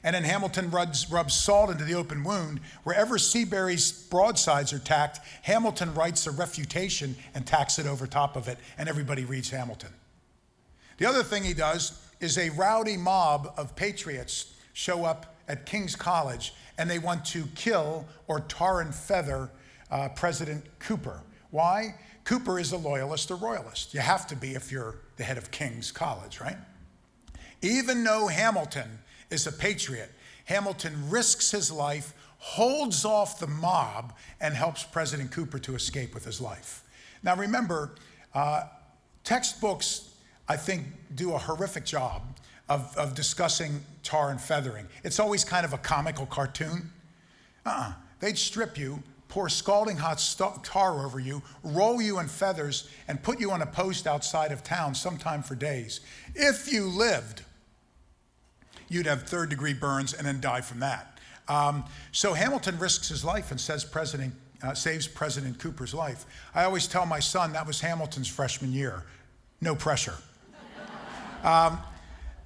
And then Hamilton rubs salt into the open wound. Wherever Seabury's broadsides are tacked, Hamilton writes a refutation and tacks it over top of it, and everybody reads Hamilton. The other thing he does is a rowdy mob of patriots show up at King's College, and they want to kill or tar and feather President Cooper. Why? Cooper is a loyalist or royalist. You have to be if you're the head of King's College, right? Even though Hamilton is a patriot, Hamilton risks his life, holds off the mob, and helps President Cooper to escape with his life. Now remember, textbooks, I think, do a horrific job of discussing tar and feathering. It's always kind of a comical cartoon. They'd strip you, pour scalding hot tar over you, roll you in feathers, and put you on a post outside of town, sometime for days. If you lived, you'd have third-degree burns and then die from that. So Hamilton risks his life and saves President Cooper's life. I always tell my son that was Hamilton's freshman year. No pressure.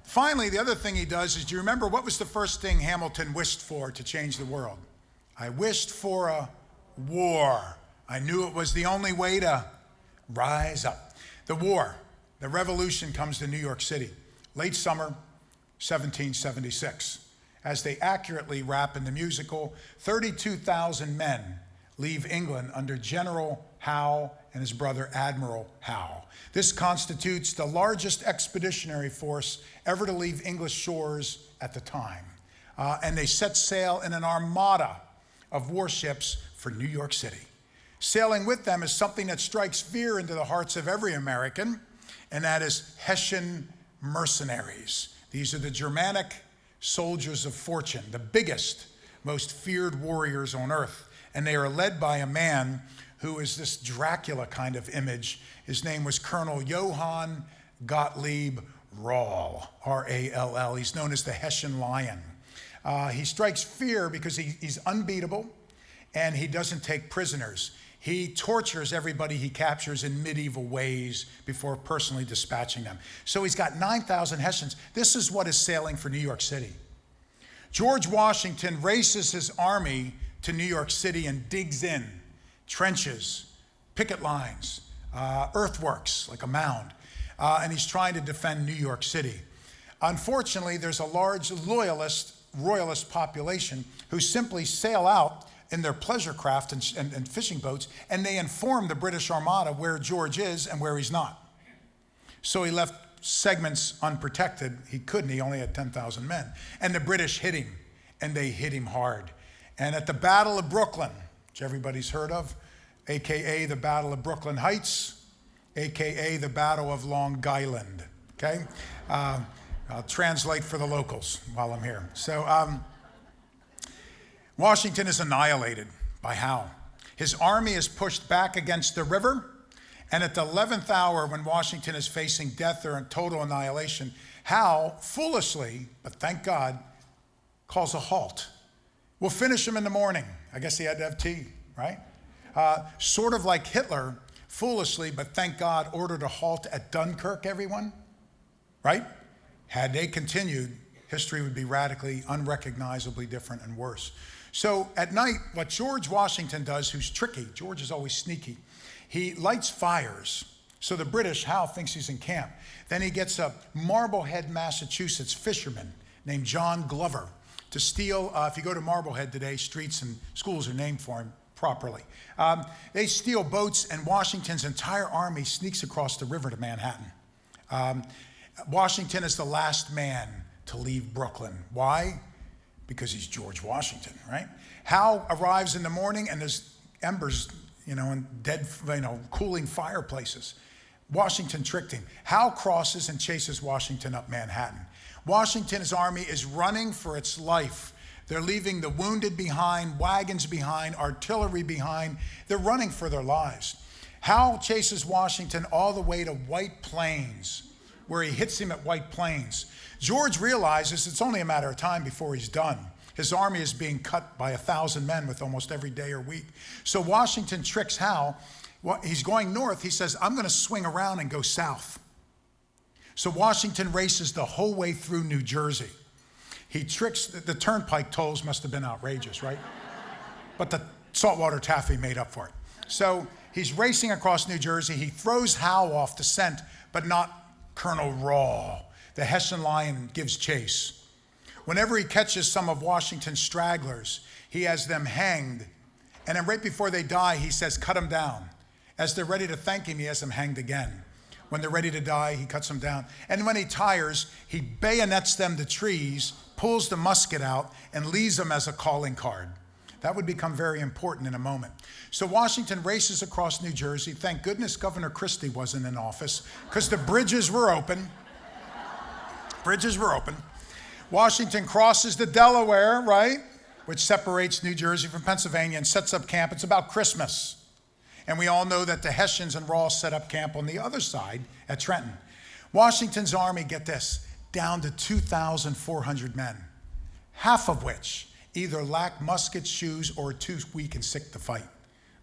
Finally, the other thing he does is, do you remember what was the first thing Hamilton wished for to change the world? I wished for a war. I knew it was the only way to rise up. The war, the revolution, comes to New York City, late summer, 1776. As they accurately wrap in the musical, 32,000 men leave England under General Howe and his brother Admiral Howe. This constitutes the largest expeditionary force ever to leave English shores at the time. And they set sail in an armada of warships for New York City. Sailing with them is something that strikes fear into the hearts of every American, and that is Hessian mercenaries. These are the Germanic soldiers of fortune, the biggest, most feared warriors on earth. And they are led by a man who is this Dracula kind of image. His name was Colonel Johann Gottlieb Rall, R-A-L-L. He's known as the Hessian Lion. He strikes fear because he's unbeatable, and he doesn't take prisoners. He tortures everybody he captures in medieval ways before personally dispatching them. So he's got 9,000 Hessians. This is what is sailing for New York City. George Washington races his army to New York City and digs in. Trenches, picket lines, earthworks, like a mound. And he's trying to defend New York City. Unfortunately, there's a large royalist population who simply sail out in their pleasure craft and fishing boats, and they inform the British Armada where George is and where he's not. So he left segments unprotected. He couldn't, he only had 10,000 men. And the British hit him, and they hit him hard. And at the Battle of Brooklyn, which everybody's heard of, AKA the Battle of Brooklyn Heights, AKA the Battle of Long Island, okay? I'll translate for the locals while I'm here. So Washington is annihilated by Howe. His army is pushed back against the river, and at the 11th hour, when Washington is facing death or total annihilation, Howe, foolishly, but thank God, calls a halt. We'll finish him in the morning. I guess he had to have tea, right? Sort of like Hitler, foolishly, but thank God, ordered a halt at Dunkirk, everyone, right? Had they continued, history would be radically, unrecognizably different and worse. So at night, what George Washington does, who's tricky, George is always sneaky, he lights fires. So the British, Howe thinks he's in camp. Then he gets a Marblehead, Massachusetts fisherman named John Glover to steal, if you go to Marblehead today, streets and schools are named for him properly. They steal boats, and Washington's entire army sneaks across the river to Manhattan. Washington is the last man to leave Brooklyn. Why? Because he's George Washington, right? Howe arrives in the morning, and there's embers, and dead, cooling fireplaces. Washington tricked him. Howe crosses and chases Washington up Manhattan. Washington's army is running for its life. They're leaving the wounded behind, wagons behind, artillery behind. They're running for their lives. Howe chases Washington all the way to White Plains, where he hits him at White Plains. George realizes it's only a matter of time before he's done. His army is being cut by 1,000 men with almost every day or week. So Washington tricks Howe. He's going north. He says, I'm going to swing around and go south. So Washington races the whole way through New Jersey. He tricks, the turnpike tolls must have been outrageous, right? But the saltwater taffy made up for it. So he's racing across New Jersey. He throws Howe off the scent, but not Colonel Raw. The Hessian lion gives chase. Whenever he catches some of Washington's stragglers, he has them hanged. And then right before they die, he says, cut them down. As they're ready to thank him, he has them hanged again. When they're ready to die, he cuts them down. And when he tires, he bayonets them to trees, pulls the musket out, and leaves them as a calling card. That would become very important in a moment. So Washington races across New Jersey. Thank goodness Governor Christie wasn't in office, because the bridges were open. Bridges were open. Washington crosses the Delaware, right, which separates New Jersey from Pennsylvania, and sets up camp. It's about Christmas. And we all know that the Hessians and Ross set up camp on the other side at Trenton. Washington's army, get this, down to 2,400 men, half of which either lack muskets, shoes, or are too weak and sick to fight.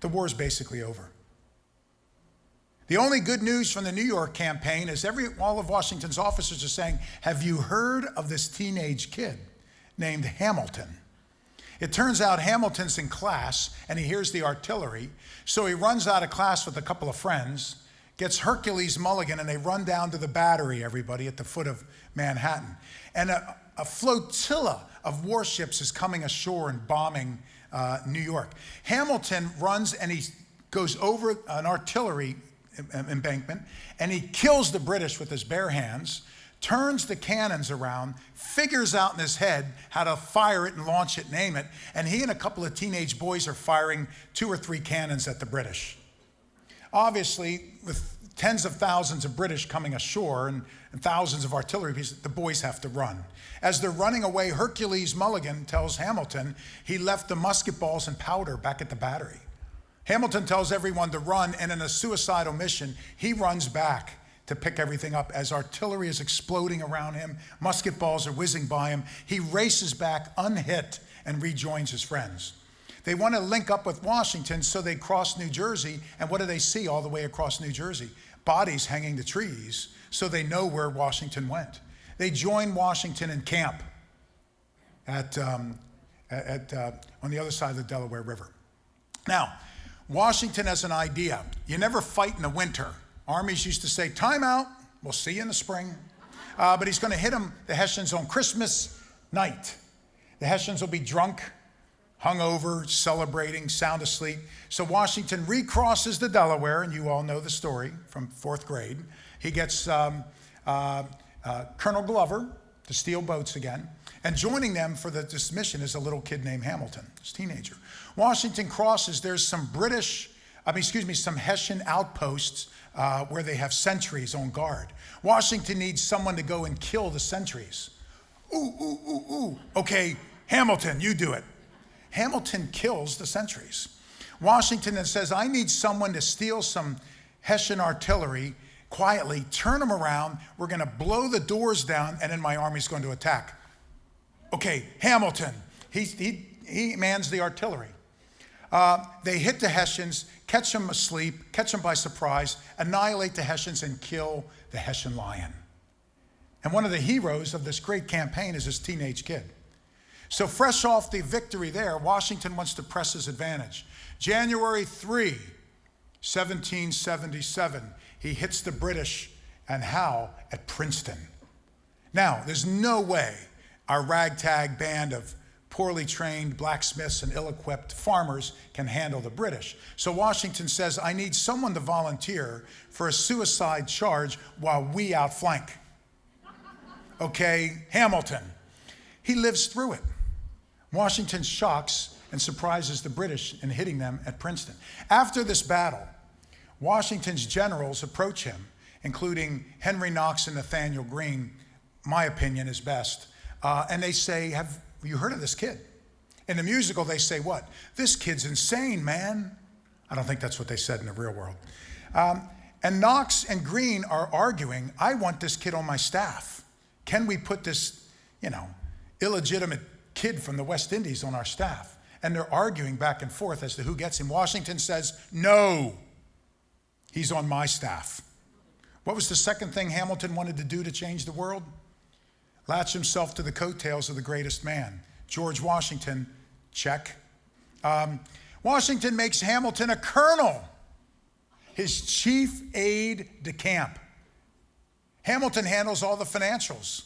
The war is basically over. The only good news from the New York campaign is all of Washington's officers are saying, have you heard of this teenage kid named Hamilton? It turns out Hamilton's in class, and he hears the artillery, so he runs out of class with a couple of friends, gets Hercules Mulligan, and they run down to the battery, everybody, at the foot of Manhattan. And a flotilla of warships is coming ashore and bombing New York. Hamilton runs, and he goes over an artillery embankment, and he kills the British with his bare hands, turns the cannons around, figures out in his head how to fire it and launch it and aim it, and he and a couple of teenage boys are firing 2 or 3 cannons at the British. Obviously, with tens of thousands of British coming ashore and thousands of artillery pieces, the boys have to run. As they're running away, Hercules Mulligan tells Hamilton he left the musket balls and powder back at the battery. Hamilton tells everyone to run, and in a suicidal mission, he runs back to pick everything up. As artillery is exploding around him, musket balls are whizzing by him, he races back unhit and rejoins his friends. They want to link up with Washington, so they cross New Jersey, and what do they see all the way across New Jersey? Bodies hanging to trees, so they know where Washington went. They join Washington in camp on the other side of the Delaware River. Now, Washington has an idea. You never fight in the winter. Armies used to say, time out, we'll see you in the spring. But he's going to hit the Hessians on Christmas night. The Hessians will be drunk, hungover, celebrating, sound asleep. So Washington recrosses the Delaware, and you all know the story from 4th grade. He gets Colonel Glover to steal boats again. And joining them for this mission is a little kid named Hamilton, this teenager. Washington crosses, there's some some Hessian outposts where they have sentries on guard. Washington needs someone to go and kill the sentries. Okay, Hamilton, you do it. Hamilton kills the sentries. Washington then says, I need someone to steal some Hessian artillery quietly, turn them around, we're going to blow the doors down, and then my army's going to attack. Okay, Hamilton, he mans the artillery. They hit the Hessians, catch them asleep, catch them by surprise, annihilate the Hessians, and kill the Hessian lion. And one of the heroes of this great campaign is this teenage kid. So fresh off the victory there, Washington wants to press his advantage. January 3, 1777, he hits the British and Howe at Princeton. Now, there's no way our ragtag band of poorly trained blacksmiths and ill-equipped farmers can handle the British. So Washington says, I need someone to volunteer for a suicide charge while we outflank. Okay, Hamilton. He lives through it. Washington shocks and surprises the British in hitting them at Princeton. After this battle, Washington's generals approach him, including Henry Knox and Nathaniel Greene, my opinion is best, and they say, have you heard of this kid? In the musical, they say what? This kid's insane, man. I don't think that's what they said in the real world. And Knox and Greene are arguing, I want this kid on my staff. Can we put this, illegitimate kid from the West Indies on our staff? And they're arguing back and forth as to who gets him. Washington says, no, he's on my staff. What was the second thing Hamilton wanted to do to change the world? latched himself to the coattails of the greatest man. George Washington, check. Washington makes Hamilton a colonel, his chief aide de camp. Hamilton handles all the financials.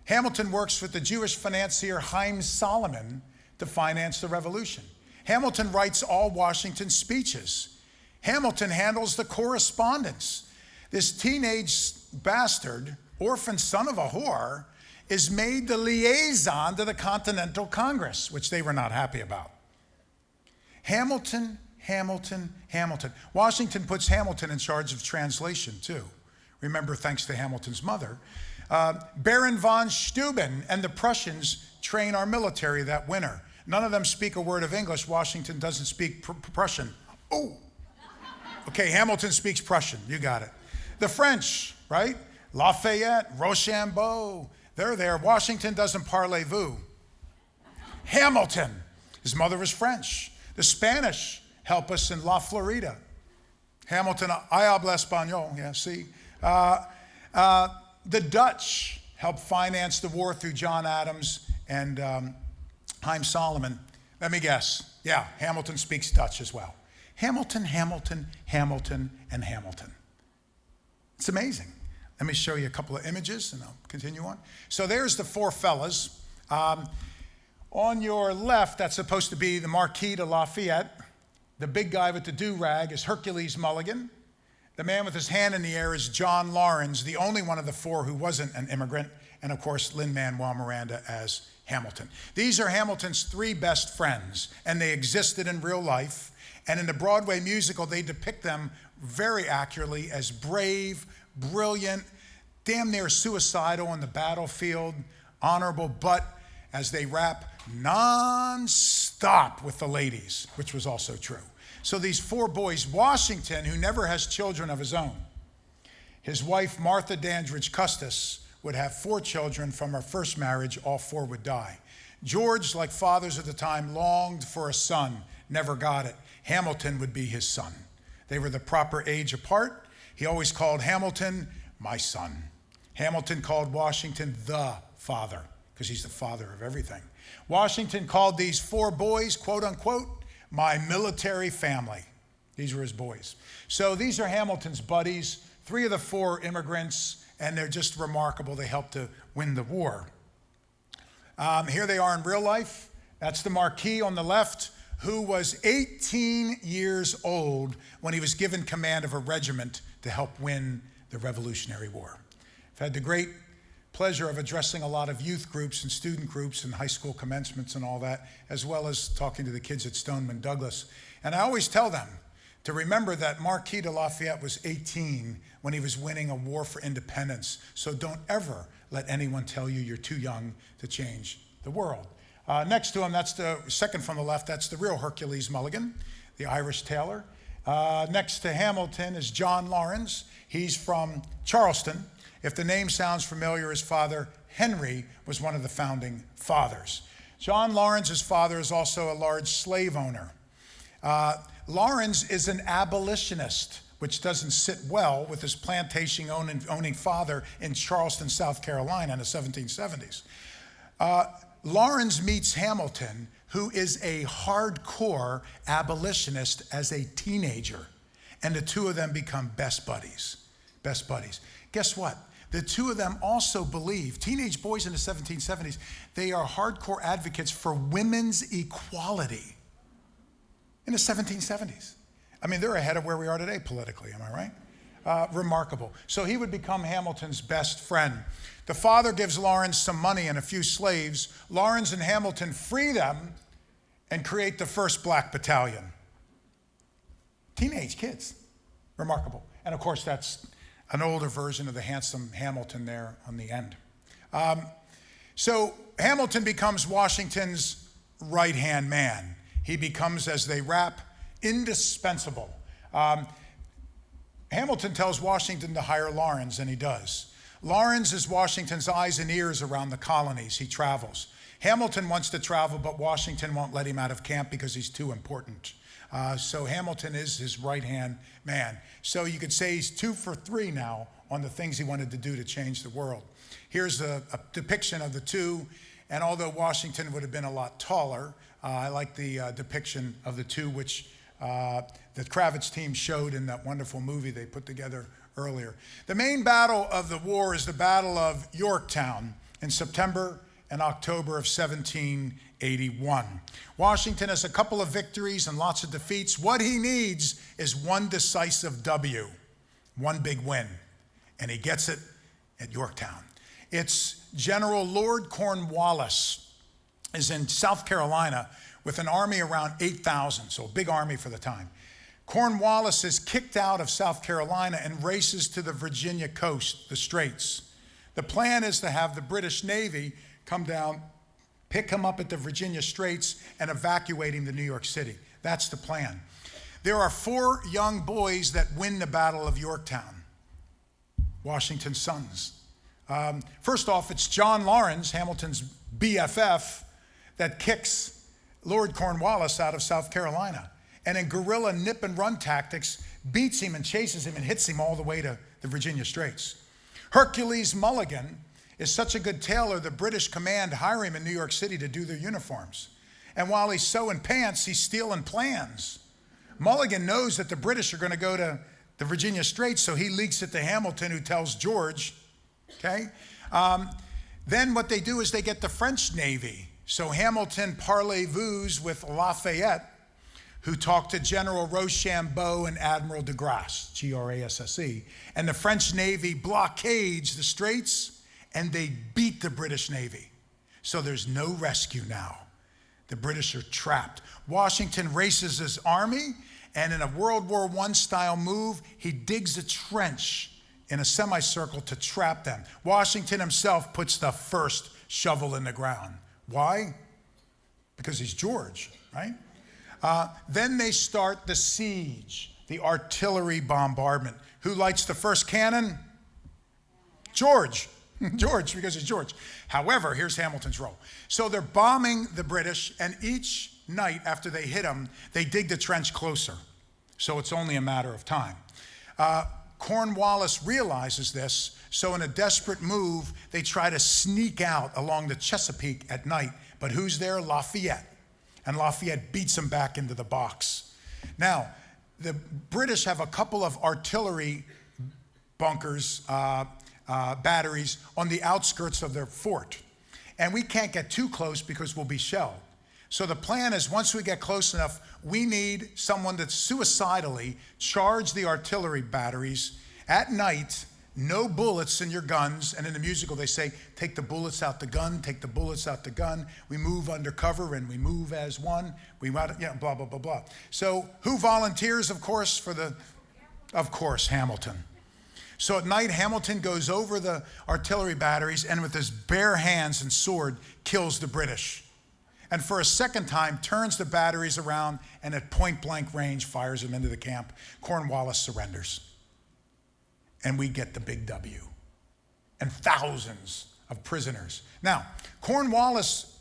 Hamilton works with the Jewish financier Chaim Solomon to finance the revolution. Hamilton writes all Washington's speeches. Hamilton handles the correspondence. This teenage bastard, orphan son of a whore, is made the liaison to the Continental Congress, which they were not happy about. Hamilton. Washington puts Hamilton in charge of translation, too. Remember, thanks to Hamilton's mother. Baron von Steuben and the Prussians train our military that winter. None of them speak a word of English. Washington doesn't speak Prussian. Oh, okay, Hamilton speaks Prussian. You got it. The French, right? Lafayette, Rochambeau, they're there. Washington doesn't parlez-vous. Hamilton, his mother was French. The Spanish help us in La Florida. Hamilton, I hablo español, yeah, see? The Dutch helped finance the war through John Adams and Chaim Solomon. Let me guess. Yeah, Hamilton speaks Dutch as well. Hamilton, and Hamilton. It's amazing. Let me show you a couple of images and I'll continue on. So there's the four fellas. On your left, that's supposed to be the Marquis de Lafayette. The big guy with the do-rag is Hercules Mulligan. The man with his hand in the air is John Laurens, the only one of the four who wasn't an immigrant, and of course, Lin-Manuel Miranda as Hamilton. These are Hamilton's three best friends, and they existed in real life. And in the Broadway musical, they depict them very accurately as brave, brilliant, damn near suicidal on the battlefield, honorable, but as they rap non-stop with the ladies, which was also true. So these four boys, Washington, who never has children of his own, his wife, Martha Dandridge Custis, would have 4 children from her first marriage. All 4 would die. George, like fathers at the time, longed for a son, never got it. Hamilton would be his son. They were the proper age apart. He always called Hamilton, my son. Hamilton called Washington the father, because he's the father of everything. Washington called these 4 boys, quote unquote, my military family. These were his boys. So these are Hamilton's buddies, 3 of the 4 immigrants, and they're just remarkable. They helped to win the war. Here they are in real life. That's the Marquis on the left, who was 18 years old when he was given command of a regiment to help win the Revolutionary War. I've had the great pleasure of addressing a lot of youth groups and student groups and high school commencements and all that, as well as talking to the kids at Stoneman Douglas. And I always tell them to remember that Marquis de Lafayette was 18 when he was winning a war for independence. So don't ever let anyone tell you you're too young to change the world. Next to him, that's the second from the left, that's the real Hercules Mulligan, the Irish tailor. Next to Hamilton is John Laurens. He's from Charleston. If the name sounds familiar, his father, Henry, was one of the founding fathers. John Laurens' father is also a large slave owner. Laurens is an abolitionist, which doesn't sit well with his plantation-owning father in Charleston, South Carolina in the 1770s. Laurens meets Hamilton, who is a hardcore abolitionist as a teenager, and the two of them become best buddies. Best buddies. Guess what? The two of them also believe, teenage boys in the 1770s, they are hardcore advocates for women's equality in the 1770s. I mean, they're ahead of where we are today politically, am I right? Remarkable. So he would become Hamilton's best friend. The father gives Laurens some money and a few slaves. Laurens and Hamilton free them and create the first black battalion. Teenage kids. Remarkable. And of course, that's an older version of the handsome Hamilton there on the end. So Hamilton becomes Washington's right-hand man. He becomes, as they rap, indispensable. Hamilton tells Washington to hire Laurens, and he does. Laurens is Washington's eyes and ears around the colonies. He travels. Hamilton wants to travel, but Washington won't let him out of camp because he's too important. So Hamilton is his right-hand man. So you could say he's 2 for 3 now on the things he wanted to do to change the world. Here's a depiction of the two, and although Washington would have been a lot taller, I like the depiction of the two, which the Kravis team showed in that wonderful movie they put together earlier. The main battle of the war is the Battle of Yorktown in September and October of 1781. Washington has a couple of victories and lots of defeats. What he needs is one decisive W, one big win, and he gets it at Yorktown. It's General Lord Cornwallis is in South Carolina with an army around 8,000, so a big army for the time. Cornwallis is kicked out of South Carolina and races to the Virginia coast, the Straits. The plan is to have the British Navy come down, pick him up at the Virginia Straits, and evacuate him to New York City. That's the plan. There are 4 young boys that win the Battle of Yorktown, Washington's sons. First off, it's John Lawrence, Hamilton's BFF, that kicks Lord Cornwallis out of South Carolina, and in guerrilla nip and run tactics, beats him and chases him and hits him all the way to the Virginia Straits. Hercules Mulligan is such a good tailor, the British command hire him in New York City to do their uniforms. And while he's sewing pants, he's stealing plans. Mulligan knows that the British are going to go to the Virginia Straits, so he leaks it to Hamilton, who tells George, okay? Then what they do is they get the French Navy. So Hamilton parlez-vous with Lafayette, who talked to General Rochambeau and Admiral de Grasse, Grasse, and the French Navy blockades the Straits, and they beat the British Navy. So there's no rescue now. The British are trapped. Washington races his army, and in a World War I style move, he digs a trench in a semicircle to trap them. Washington himself puts the first shovel in the ground. Why? Because he's George, right? Then they start the siege, the artillery bombardment. Who lights the first cannon? George. George, because he's George. However, here's Hamilton's role. So they're bombing the British, and each night after they hit them, they dig the trench closer. So it's only a matter of time. Cornwallis realizes this, so in a desperate move, they try to sneak out along the Chesapeake at night. But who's there? Lafayette. And Lafayette beats them back into the box. Now, the British have a couple of artillery bunkers, batteries, on the outskirts of their fort. And we can't get too close because we'll be shelled. So the plan is, once we get close enough, we need someone to suicidally charge the artillery batteries at night, no bullets in your guns. And in the musical, they say, take the bullets out the gun, take the bullets out the gun. We move undercover and we move as one. We blah, blah, blah, blah. So who volunteers, of course, of course, Hamilton. So at night, Hamilton goes over the artillery batteries and with his bare hands and sword kills the British. And for a second time, turns the batteries around and at point blank range fires them into the camp. Cornwallis surrenders. And we get the big W. And thousands of prisoners. Now, Cornwallis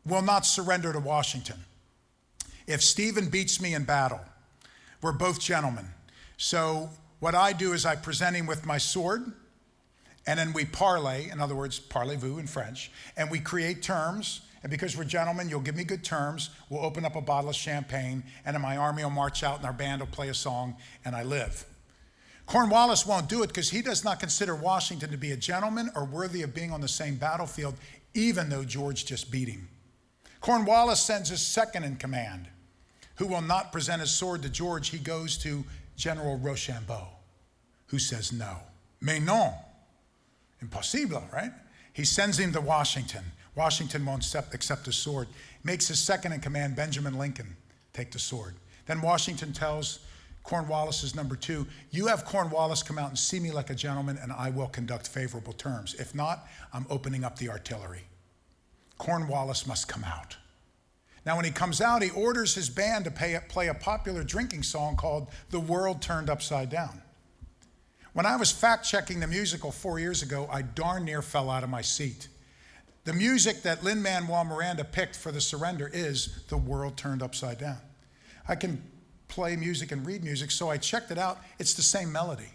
will not surrender to Washington. If Stephen beats me in battle, we're both gentlemen. So what I do is I present him with my sword, and then we parlay, in other words, parlez-vous in French, and we create terms. And because we're gentlemen, you'll give me good terms. We'll open up a bottle of champagne, and then my army will march out, and our band will play a song, and I live. Cornwallis won't do it because he does not consider Washington to be a gentleman or worthy of being on the same battlefield, even though George just beat him. Cornwallis sends his second in command, who will not present his sword to George. He goes to General Rochambeau, who says no. Mais non. Impossible, right? He sends him to Washington. Washington won't accept the sword. Makes his second in command, Benjamin Lincoln, take the sword. Then Washington tells Cornwallis's number 2, you have Cornwallis come out and see me like a gentleman, and I will conduct favorable terms. If not, I'm opening up the artillery. Cornwallis must come out. Now, when he comes out, he orders his band to play a popular drinking song called The World Turned Upside Down. When I was fact-checking the musical 4 years ago, I darn near fell out of my seat. The music that Lin-Manuel Miranda picked for the surrender is The World Turned Upside Down. I can play music and read music, so I checked it out. It's the same melody.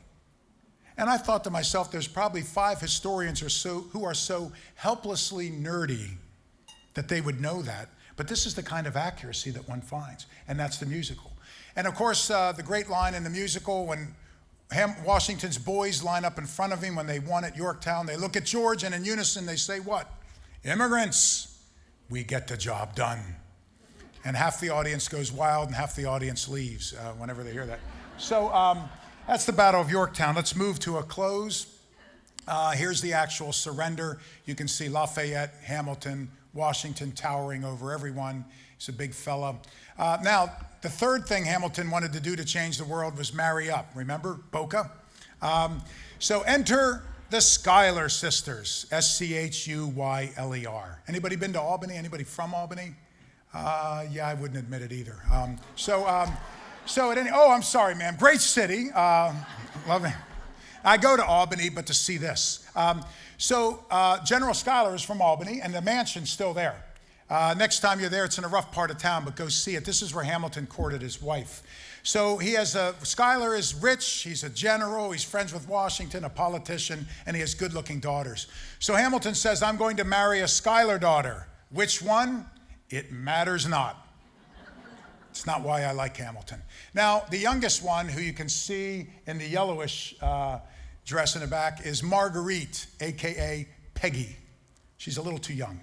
And I thought to myself, there's probably 5 historians or so who are so helplessly nerdy that they would know that. But this is the kind of accuracy that one finds, and that's the musical. And of course, the great line in the musical when Washington's boys line up in front of him when they won at Yorktown, they look at George and in unison they say what? Immigrants, we get the job done. And half the audience goes wild and half the audience leaves whenever they hear that. So that's the Battle of Yorktown. Let's move to a close. Here's the actual surrender. You can see Lafayette, Hamilton, Washington towering over everyone. He's a big fella. Now, the third thing Hamilton wanted to do to change the world was marry up. Remember, Boca? So enter the Schuyler sisters, Schuyler. Anybody been to Albany? Anybody from Albany? Yeah, I wouldn't admit it either. I'm sorry, man. Great city. Love it. I go to Albany, but to see this. General Schuyler is from Albany, and the mansion's still there. Next time you're there, it's in a rough part of town, but go see it. This is where Hamilton courted his wife. So Schuyler is rich, he's a general, he's friends with Washington, a politician, and he has good-looking daughters. So Hamilton says, I'm going to marry a Schuyler daughter. Which one? It matters not. It's not why I like Hamilton. Now, the youngest one, who you can see in the yellowish dress in the back, is Marguerite, a.k.a. Peggy. She's a little too young.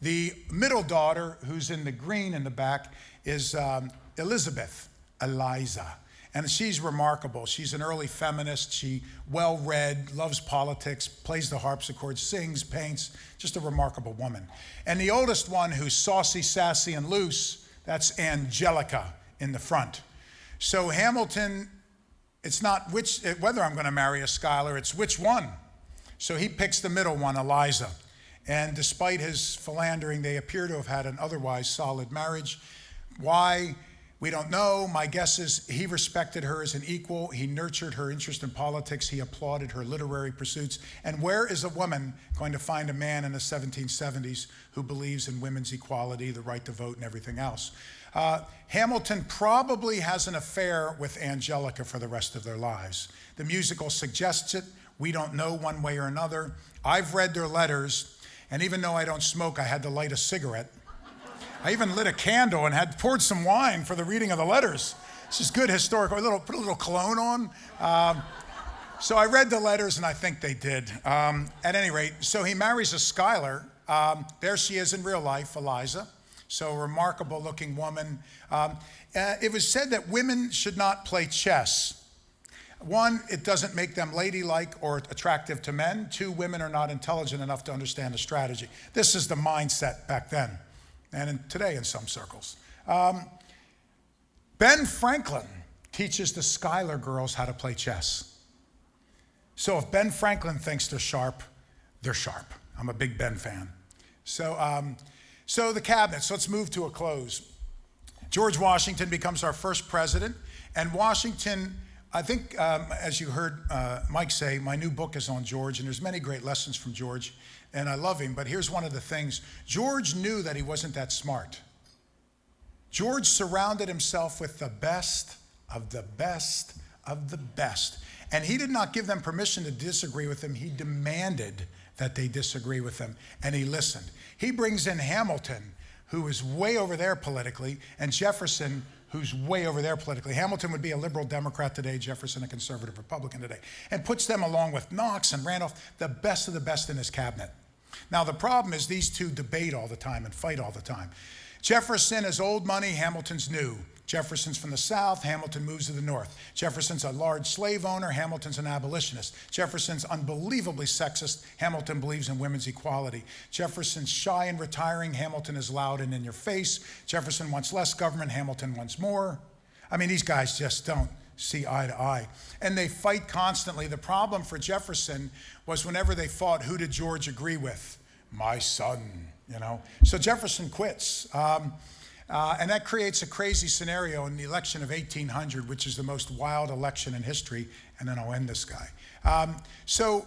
The middle daughter, who's in the green in the back, is Elizabeth, Eliza. And she's remarkable. She's an early feminist. She well-read, loves politics, plays the harpsichord, sings, paints, just a remarkable woman. And the oldest one, who's saucy, sassy, and loose, that's Angelica in the front. So Hamilton, it's not whether I'm going to marry a Schuyler, it's which one. So he picks the middle one, Eliza. And despite his philandering, they appear to have had an otherwise solid marriage. Why? We don't know. My guess is he respected her as an equal. He nurtured her interest in politics. He applauded her literary pursuits. And where is a woman going to find a man in the 1770s who believes in women's equality, the right to vote, and everything else? Hamilton probably has an affair with Angelica for the rest of their lives. The musical suggests it. We don't know one way or another. I've read their letters. And even though I don't smoke, I had to light a cigarette. I even lit a candle and had poured some wine for the reading of the letters. This is good historical. Put a little cologne on. So I read the letters, and I think they did. At any rate, so he marries a Schuyler. There she is in real life, Eliza. So a remarkable-looking woman. It was said that women should not play chess. 1, it doesn't make them ladylike or attractive to men. 2, women are not intelligent enough to understand the strategy. This is the mindset back then, and today in some circles. Ben Franklin teaches the Schuyler girls how to play chess. So if Ben Franklin thinks they're sharp, they're sharp. I'm a big Ben fan. So the cabinet, so let's move to a close. George Washington becomes our first president, and Washington, I think, as you heard Mike say, my new book is on George, and there's many great lessons from George, and I love him, but here's one of the things. George knew that he wasn't that smart. George surrounded himself with the best of the best of the best, and he did not give them permission to disagree with him. He demanded that they disagree with him, and he listened. He brings in Hamilton, who is way over there politically, and Jefferson, who's way over there politically. Hamilton would be a liberal Democrat today, Jefferson a conservative Republican today, and puts them along with Knox and Randolph, the best of the best in his cabinet. Now, the problem is these two debate all the time and fight all the time. Jefferson is old money, Hamilton's new. Jefferson's from the South, Hamilton moves to the North. Jefferson's a large slave owner, Hamilton's an abolitionist. Jefferson's unbelievably sexist, Hamilton believes in women's equality. Jefferson's shy and retiring, Hamilton is loud and in your face. Jefferson wants less government, Hamilton wants more. I mean, these guys just don't see eye to eye. And they fight constantly. The problem for Jefferson was whenever they fought, who did George agree with? My son, you know. So Jefferson quits. And that creates a crazy scenario in the election of 1800, which is the most wild election in history. And then I'll end this guy. So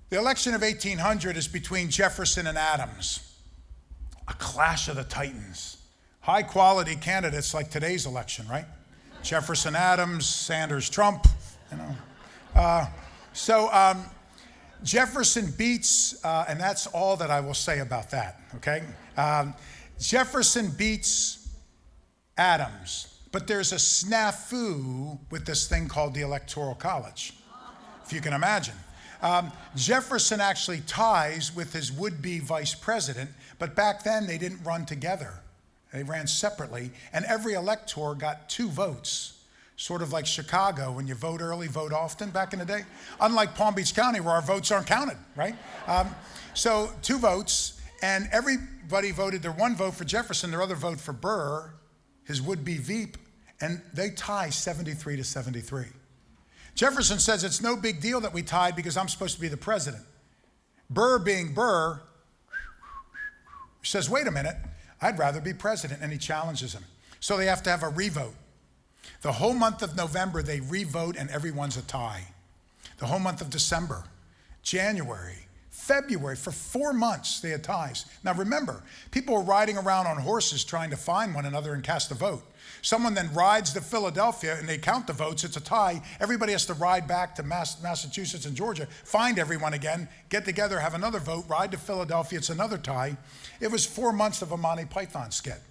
the election of 1800 is between Jefferson and Adams, a clash of the titans. High quality candidates like today's election, right? Jefferson, Adams, Sanders, Trump, you know. Jefferson beats, and that's all that I will say about that, okay? Jefferson beats Adams, but there's a snafu with this thing called the Electoral College, if you can imagine. Jefferson actually ties with his would-be vice president, but back then they didn't run together. They ran separately, and every elector got 2 votes, sort of like Chicago, when you vote early, vote often back in the day. Unlike Palm Beach County, where our votes aren't counted, right? So 2 votes, and everybody voted their 1 vote for Jefferson, their other vote for Burr, his would-be Veep, and they tie 73 to 73. Jefferson says it's no big deal that we tied because I'm supposed to be the president. Burr, being Burr, says, wait a minute, I'd rather be president, and he challenges him. So they have to have a revote. The whole month of November, they revote, and everyone's a tie. The whole month of December, January, February, for 4 months, they had ties. Now remember, people were riding around on horses trying to find one another and cast a vote. Someone then rides to Philadelphia and they count the votes, it's a tie. Everybody has to ride back to Massachusetts and Georgia, find everyone again, get together, have another vote, ride to Philadelphia, it's another tie. It was 4 months of a Monty Python skit.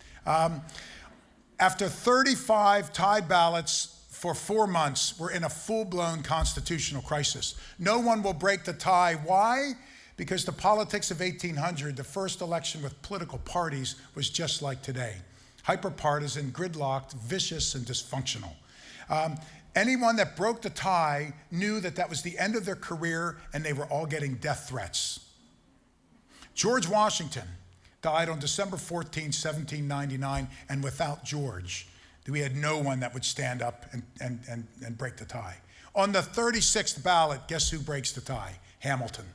After 35 tied ballots for 4 months, we're in a full-blown constitutional crisis. No one will break the tie. Why? Because the politics of 1800, the first election with political parties, was just like today. Hyper-partisan, gridlocked, vicious, and dysfunctional. Anyone that broke the tie knew that that was the end of their career, and they were all getting death threats. George Washington died on December 14, 1799, and without George, we had no one that would stand up and break the tie. On the 36th ballot, guess who breaks the tie? Hamilton.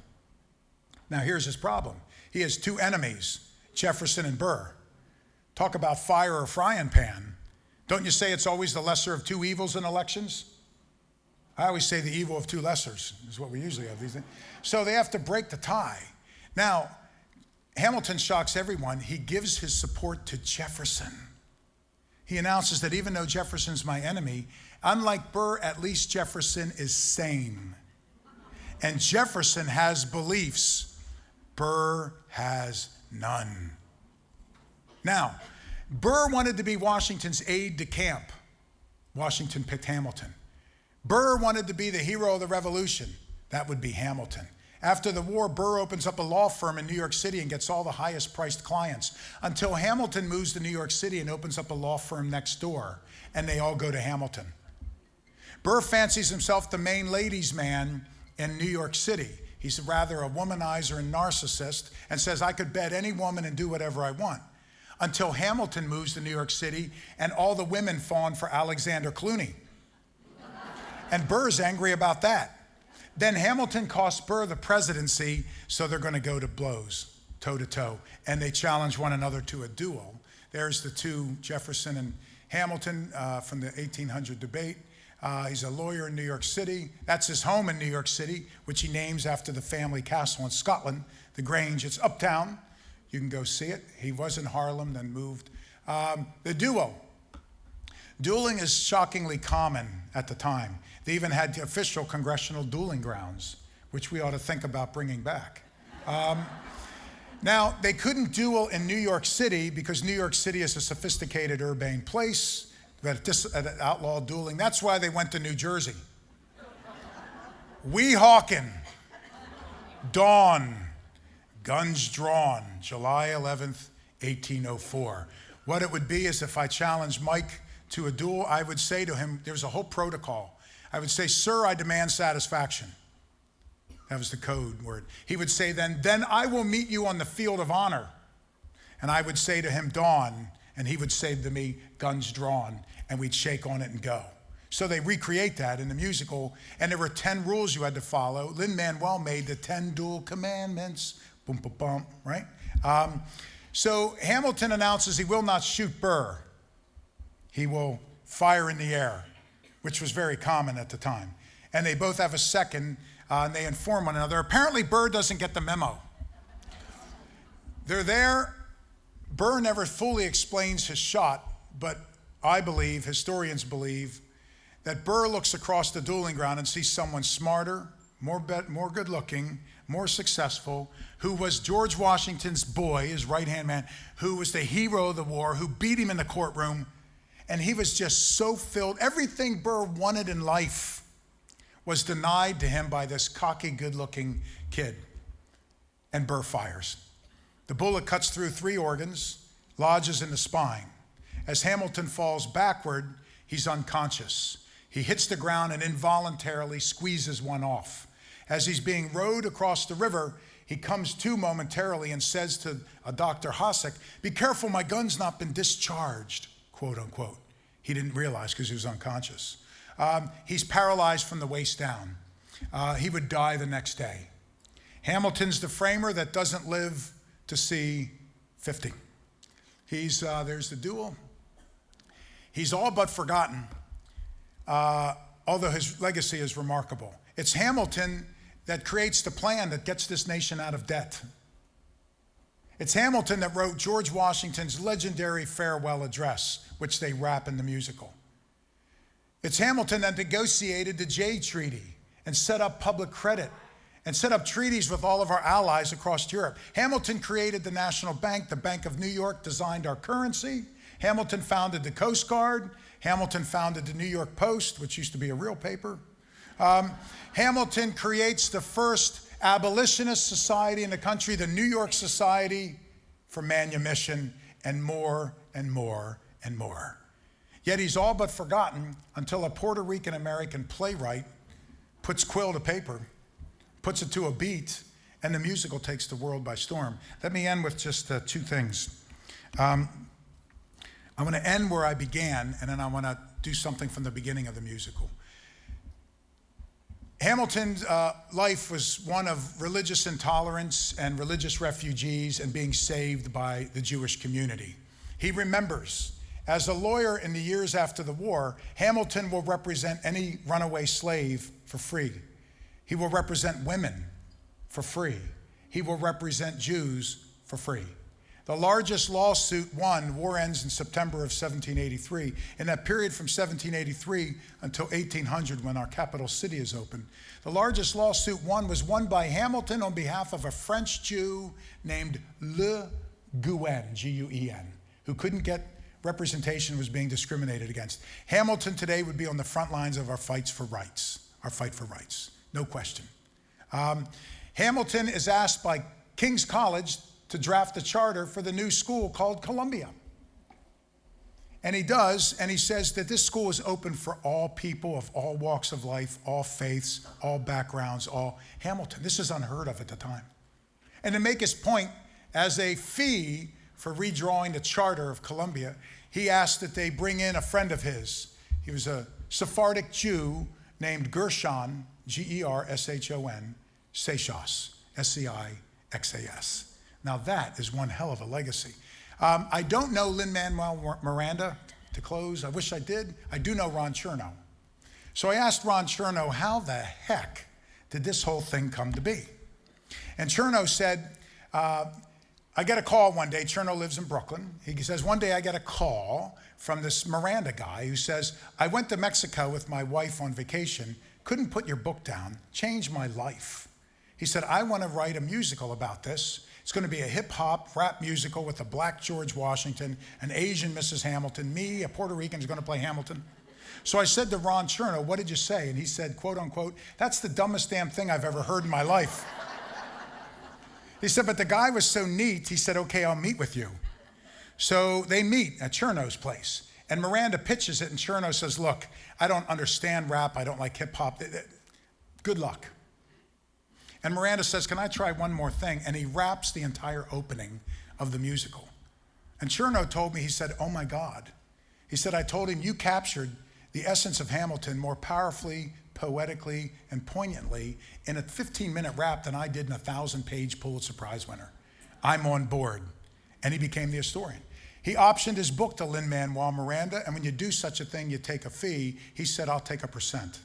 Now here's his problem. He has 2 enemies, Jefferson and Burr. Talk about fire or frying pan. Don't you say it's always the lesser of 2 evils in elections? I always say the evil of 2 lessers is what we usually have these things. So they have to break the tie. Now, Hamilton shocks everyone. He gives his support to Jefferson. He announces that even though Jefferson's my enemy, unlike Burr, at least Jefferson is sane. And Jefferson has beliefs. Burr has none. Now, Burr wanted to be Washington's aide de camp. Washington picked Hamilton. Burr wanted to be the hero of the Revolution. That would be Hamilton. After the war, Burr opens up a law firm in New York City and gets all the highest priced clients until Hamilton moves to New York City and opens up a law firm next door, and they all go to Hamilton. Burr fancies himself the main ladies' man in New York City. He's rather a womanizer and narcissist and says, I could bed any woman and do whatever I want. Until Hamilton moves to New York City and all the women fawn for Alexander Clooney. And Burr's angry about that. Then Hamilton costs Burr the presidency, so they're going to go to blows, toe to toe, and they challenge one another to a duel. There's the 2, Jefferson and Hamilton, from the 1800 debate. He's a lawyer in New York City. That's his home in New York City, which he names after the family castle in Scotland, the Grange. It's uptown. You can go see it. He was in Harlem, then moved. The duel. Dueling is shockingly common at the time. They even had the official congressional dueling grounds, which we ought to think about bringing back. Now, they couldn't duel in New York City because New York City is a sophisticated urban place that outlawed dueling. That's why they went to New Jersey. Weehawken, dawn, guns drawn, July 11th, 1804. What it would be is if I challenged Mike to a duel, I would say to him, there's a whole protocol. I would say, sir, I demand satisfaction. That was the code word. He would say then I will meet you on the field of honor. And I would say to him, dawn, and he would say to me, guns drawn, and we'd shake on it and go. So they recreate that in the musical, and there were 10 rules you had to follow. Lin-Manuel made the 10 duel commandments, boom, boom, boom, right? So Hamilton announces he will not shoot Burr. He will fire in the air, which was very common at the time. And they both have a second, and they inform one another. Apparently, Burr doesn't get the memo. They're there. Burr never fully explains his shot, but I believe, historians believe, that Burr looks across the dueling ground and sees someone smarter, more good looking, more successful, who was George Washington's boy, his right-hand man, who was the hero of the war, who beat him in the courtroom. And he was just so filled. Everything Burr wanted in life was denied to him by this cocky, good-looking kid. And Burr fires. The bullet cuts through 3 organs, lodges in the spine. As Hamilton falls backward, he's unconscious. He hits the ground and involuntarily squeezes one off. As he's being rowed across the river, he comes to momentarily and says to a Dr. Hossack, "Be careful, my gun's not been discharged," quote unquote. He didn't realize because he was unconscious. He's paralyzed from the waist down. He would die the next day. Hamilton's the framer that doesn't live to see 50. There's the duel. He's all but forgotten, although his legacy is remarkable. It's Hamilton that creates the plan that gets this nation out of debt. It's Hamilton that wrote George Washington's legendary farewell address, which they rap in the musical. It's Hamilton that negotiated the Jay Treaty and set up public credit and set up treaties with all of our allies across Europe. Hamilton created the National Bank. The Bank of New York designed our currency. Hamilton founded the Coast Guard. Hamilton founded the New York Post, which used to be a real paper. Hamilton creates the first abolitionist society in the country, the New York Society for Manumission, and more and more and more. Yet he's all but forgotten until a Puerto Rican American playwright puts quill to paper, puts it to a beat, and the musical takes the world by storm. Let me end with just 2 things. I'm going to end where I began, and then I want to do something from the beginning of the musical. Hamilton's life was one of religious intolerance and religious refugees and being saved by the Jewish community. He remembers, as a lawyer in the years after the war, Hamilton will represent any runaway slave for free. He will represent women for free. He will represent Jews for free. The largest lawsuit won, war ends in September of 1783. In that period from 1783 until 1800, when our capital city is opened, the largest lawsuit won was won by Hamilton on behalf of a French Jew named Le Guin, G-U-E-N, who couldn't get representation, was being discriminated against. Hamilton today would be on the front lines of our fight for rights, no question. Hamilton is asked by King's College to draft a charter for the new school called Columbia. And he does, and he says that this school is open for all people of all walks of life, all faiths, all backgrounds, all Hamilton. This is unheard of at the time. And to make his point, as a fee for redrawing the charter of Columbia, he asked that they bring in a friend of his. He was a Sephardic Jew named Gershon, G-E-R-S-H-O-N, Seixas, S-C-I-X-A-S. Now that is one hell of a legacy. I don't know Lin-Manuel Miranda, to close. I wish I did. I do know Ron Chernow. So I asked Ron Chernow, how the heck did this whole thing come to be? And Chernow said, I get a call one day. Chernow lives in Brooklyn. He says, one day I get a call from this Miranda guy who says, I went to Mexico with my wife on vacation, couldn't put your book down, changed my life. He said, I want to write a musical about this. It's going to be a hip-hop rap musical with a black George Washington, an Asian Mrs. Hamilton, me, a Puerto Rican, is going to play Hamilton. So I said to Ron Chernow, what did you say? And he said, quote unquote, that's the dumbest damn thing I've ever heard in my life. He said, but the guy was so neat, he said, okay, I'll meet with you. So they meet at Chernow's place. And Miranda pitches it, and Chernow says, look, I don't understand rap, I don't like hip-hop. Good luck. And Miranda says, can I try one more thing? And he raps the entire opening of the musical. And Chernow told me, he said, oh my God. He said, I told him, you captured the essence of Hamilton more powerfully, poetically, and poignantly in a 15-minute rap than I did in a 1,000-page Pulitzer Prize winner. I'm on board. And he became the historian. He optioned his book to Lin-Manuel Miranda, and when you do such a thing, you take a fee. He said, I'll take 1%.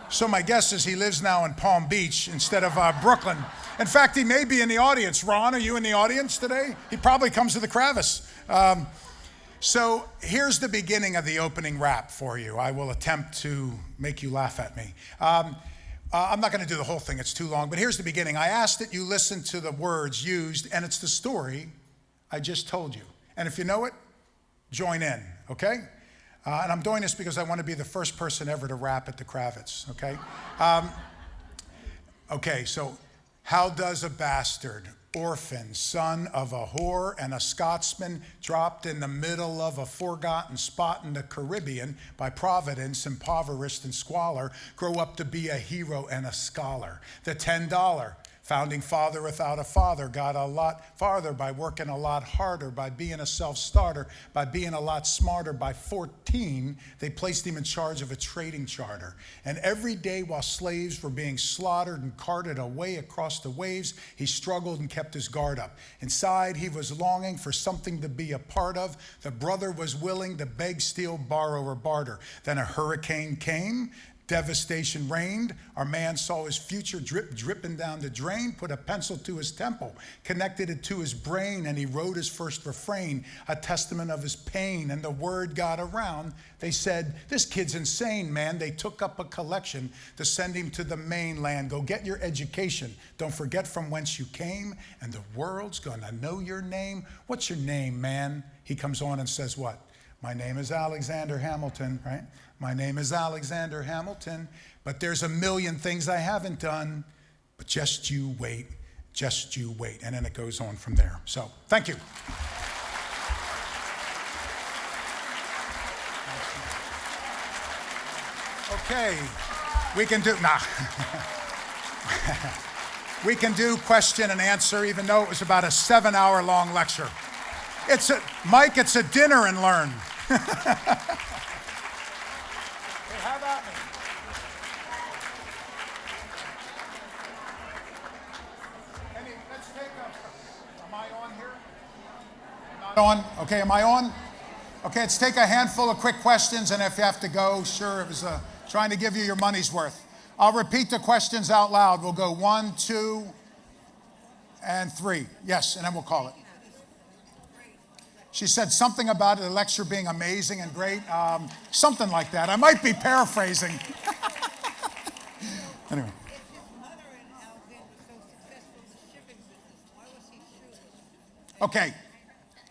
So my guess is he lives now in Palm Beach instead of Brooklyn. In fact, he may be in the audience. Ron, are you in the audience today? He probably comes to the Kravis. So here's the beginning of the opening rap for you. I will attempt to make you laugh at me. I'm not going to do the whole thing, it's too long, but here's the beginning. I ask that you listen to the words used, and it's the story I just told you. And if you know it, join in, okay? And I'm doing this because I want to be the first person ever to rap at the Kravis, okay? Okay, so how does a bastard, orphan, son of a whore and a Scotsman, dropped in the middle of a forgotten spot in the Caribbean by Providence, impoverished and squalor, grow up to be a hero and a scholar? The $10 founding father without a father got a lot farther by working a lot harder, by being a self-starter, by being a lot smarter. By 14, they placed him in charge of a trading charter. And every day while slaves were being slaughtered and carted away across the waves, he struggled and kept his guard up. Inside, he was longing for something to be a part of. The brother was willing to beg, steal, borrow, or barter. Then a hurricane came. Devastation reigned. Our man saw his future dripping down the drain, put a pencil to his temple, connected it to his brain, and he wrote his first refrain, a testament of his pain. And the word got around. They said, this kid's insane, man. They took up a collection to send him to the mainland. Go get your education. Don't forget from whence you came, and the world's gonna know your name. What's your name, man? He comes on and says what? My name is Alexander Hamilton, right? My name is Alexander Hamilton, but there's a million things I haven't done, but just you wait, just you wait. And then it goes on from there. So, thank you. Okay, we can do, we can do question and answer, even though it was about a 7-hour-long lecture. Mike, it's a dinner and learn. How about me? Let's take am I on here? Not on? Okay, am I on? Okay, let's take a handful of quick questions, and if you have to go, sure, it was trying to give you your money's worth. I'll repeat the questions out loud. We'll go 1, 2, and 3. Yes, and then we'll call it. She said something about the lecture being amazing and great, something like that. I might be paraphrasing. Anyway. Okay,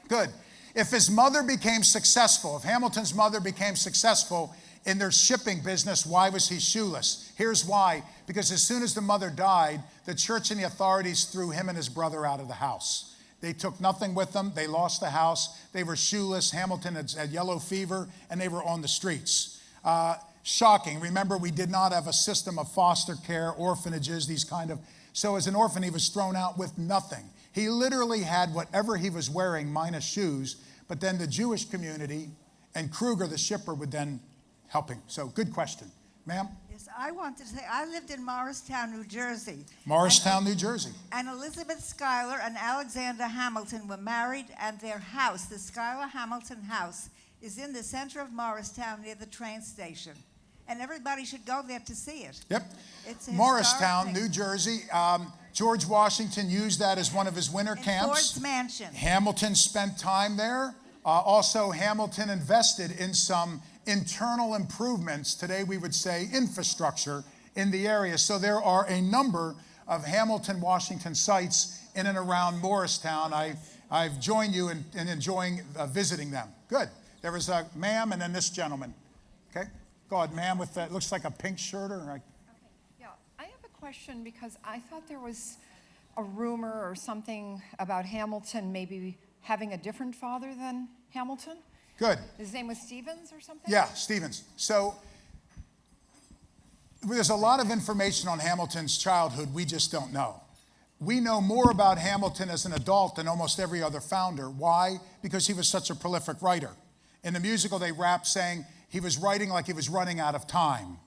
good. If his mother became successful, if Hamilton's mother became successful in their shipping business, why was he shoeless? Here's why. Because as soon as the mother died, the church and the authorities threw him and his brother out of the house. They took nothing with them. They lost the house. They were shoeless. Hamilton had yellow fever, and they were on the streets. Shocking. Remember, we did not have a system of foster care, orphanages, these kind of. So as an orphan, he was thrown out with nothing. He literally had whatever he was wearing, minus shoes, but then the Jewish community and Kruger, the shipper, would then help him. So good question. Ma'am? Yes, I want to say, I lived in Morristown, New Jersey. Morristown, New Jersey. And Elizabeth Schuyler and Alexander Hamilton were married, and their house, the Schuyler Hamilton house, is in the center of Morristown near the train station. And everybody should go there to see it. Yep. It's a Morristown, historic thing. New Jersey. George Washington used that as one of his winter camps. Ford's Mansion. Hamilton spent time there. Also, Hamilton invested in some internal improvements, today we would say infrastructure, in the area. So there are a number of Hamilton, Washington sites in and around Morristown. I've joined you in enjoying visiting them. Good. There was a ma'am and then this gentleman. Okay? Go ahead, ma'am, with that, looks like a pink shirt. Okay, yeah, I have a question because I thought there was a rumor or something about Hamilton maybe having a different father than Hamilton. Good. His name was Stevens or something? Yeah, Stevens. So there's a lot of information on Hamilton's childhood we just don't know. We know more about Hamilton as an adult than almost every other founder. Why? Because he was such a prolific writer. In the musical, they rap saying he was writing like he was running out of time.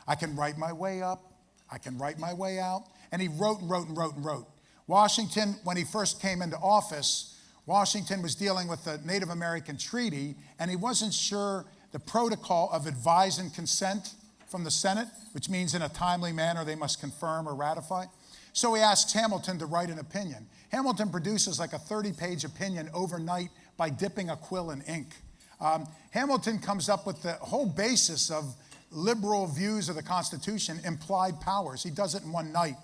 I can write my way up. I can write my way out. And he wrote and wrote and wrote and wrote. Washington, when he first came into office, Washington was dealing with the Native American treaty, and he wasn't sure the protocol of advise and consent from the Senate, which means in a timely manner they must confirm or ratify. So he asks Hamilton to write an opinion. Hamilton produces like a 30-page opinion overnight by dipping a quill in ink. Hamilton comes up with the whole basis of liberal views of the Constitution, implied powers. He does it in one night.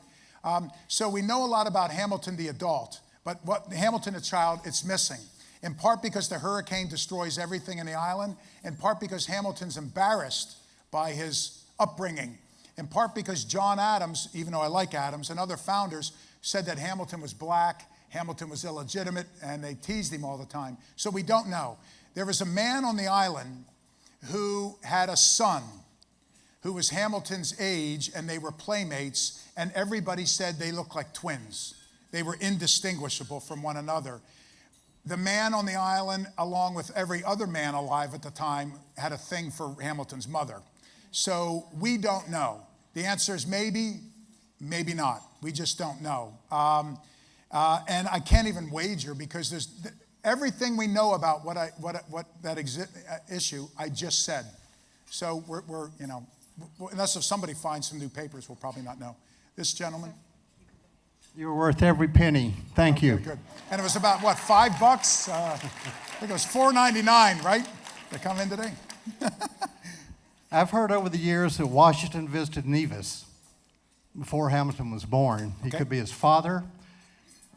So we know a lot about Hamilton the adult, but what Hamilton the child, it's missing. In part because the hurricane destroys everything in the island, in part because Hamilton's embarrassed by his upbringing, in part because John Adams, even though I like Adams, and other founders said that Hamilton was black, Hamilton was illegitimate, and they teased him all the time. So we don't know. There was a man on the island who had a son who was Hamilton's age, and they were playmates, and everybody said they looked like twins. They were indistinguishable from one another. The man on the island, along with every other man alive at the time, had a thing for Hamilton's mother. So we don't know. The answer is maybe, maybe not. We just don't know. And I can't even wager because there's everything we know about issue I just said. So we're you know, unless if somebody finds some new papers, we'll probably not know. This gentleman. You're worth every penny. Thank you. Good. And it was about, what, $5? I think it was $4.99, right? They come in today? I've heard over the years that Washington visited Nevis before Hamilton was born. He could be his father.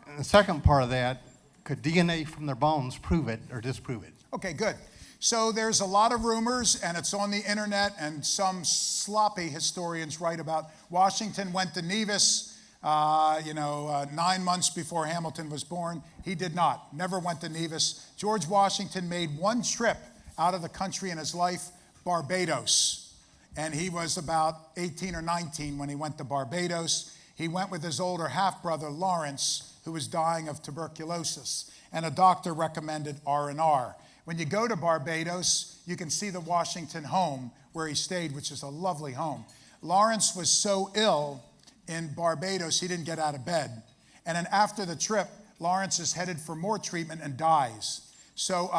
And the second part of that, could DNA from their bones prove it or disprove it? Okay, good. So there's a lot of rumors, and it's on the internet, and some sloppy historians write about Washington went to Nevis 9 months before Hamilton was born. He did not, never went to Nevis. George Washington made one trip out of the country in his life, Barbados. And he was about 18 or 19 when he went to Barbados. He went with his older half-brother, Lawrence, who was dying of tuberculosis. And a doctor recommended R&R. When you go to Barbados, you can see the Washington home where he stayed, which is a lovely home. Lawrence was so ill in Barbados, he didn't get out of bed. And then after the trip, Lawrence is headed for more treatment and dies. So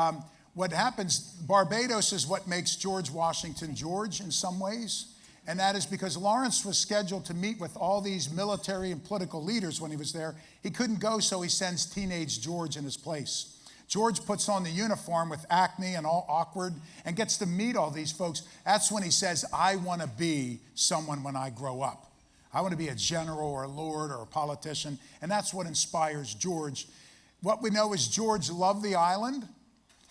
what happens, Barbados is what makes George Washington George in some ways. And that is because Lawrence was scheduled to meet with all these military and political leaders when he was there. He couldn't go, so he sends teenage George in his place. George puts on the uniform with acne and all awkward and gets to meet all these folks. That's when he says, I want to be someone when I grow up. I want to be a general or a lord or a politician. And that's what inspires George. What we know is George loved the island.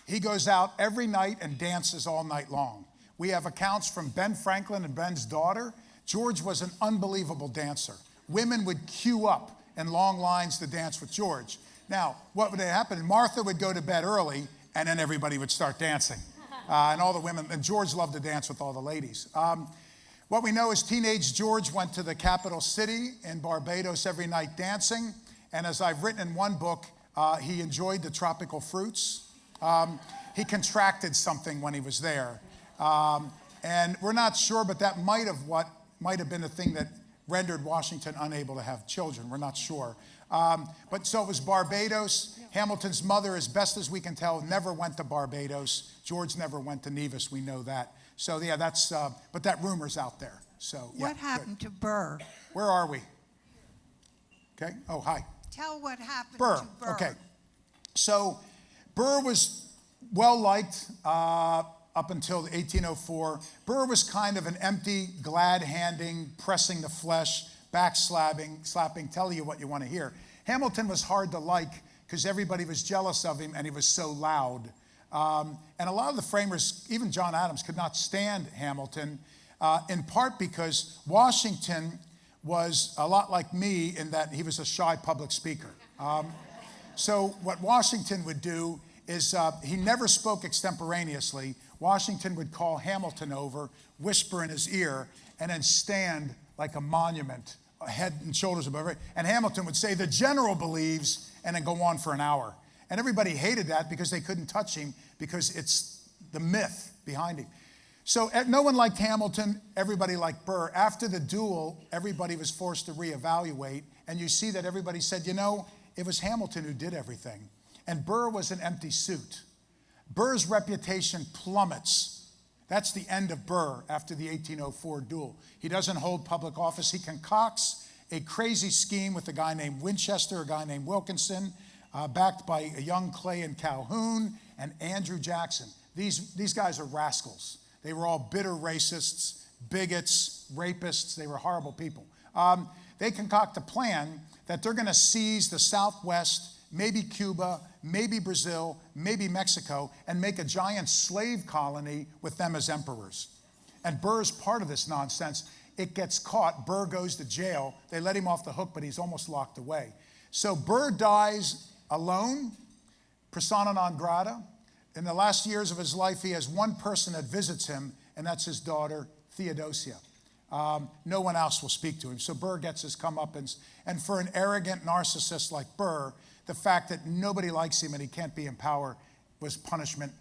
He goes out every night and dances all night long. We have accounts from Ben Franklin and Ben's daughter. George was an unbelievable dancer. Women would queue up in long lines to dance with George. Now, what would happen? Martha would go to bed early, and then everybody would start dancing. And all the women, and George loved to dance with all the ladies. What we know is teenage George went to the capital city in Barbados every night dancing. And as I've written in one book, he enjoyed the tropical fruits. He contracted something when he was there. And we're not sure, but that might have been the thing that rendered Washington unable to have children. We're not sure. But so it was Barbados. Hamilton's mother, as best as we can tell, never went to Barbados. George never went to Nevis. We know that. So yeah, that's, but that rumor's out there. So yeah. What happened to Burr? Where are we? Okay. Oh, hi. Tell what happened Burr. to Burr. Okay. So Burr was well liked up until 1804. Burr was kind of an empty, glad-handing, pressing the flesh, slapping, telling you what you want to hear. Hamilton was hard to like because everybody was jealous of him and he was so loud. And a lot of the framers, even John Adams, could not stand Hamilton, in part because Washington was a lot like me in that he was a shy public speaker. So what Washington would do is he never spoke extemporaneously. Washington would call Hamilton over, whisper in his ear, and then stand like a monument, head and shoulders above it. And Hamilton would say, the general believes, and then go on for an hour. And everybody hated that because they couldn't touch him because it's the myth behind him. So no one liked Hamilton, everybody liked Burr. After the duel, everybody was forced to reevaluate, and you see that everybody said, it was Hamilton who did everything. And Burr was an empty suit. Burr's reputation plummets. That's the end of Burr after the 1804 duel. He doesn't hold public office. He concocts a crazy scheme with a guy named Winchester, a guy named Wilkinson, backed by a young Clay and Calhoun, and Andrew Jackson. These guys are rascals. They were all bitter racists, bigots, rapists. They were horrible people. They concoct a plan that they're going to seize the Southwest, maybe Cuba, maybe Brazil, maybe Mexico, and make a giant slave colony with them as emperors. And Burr's part of this nonsense. It gets caught. Burr goes to jail. They let him off the hook, but he's almost locked away. So Burr dies alone, persona non grata. In the last years of his life, he has one person that visits him, and that's his daughter, Theodosia. No one else will speak to him. So Burr gets his comeuppance. And for an arrogant narcissist like Burr, the fact that nobody likes him and he can't be in power was punishment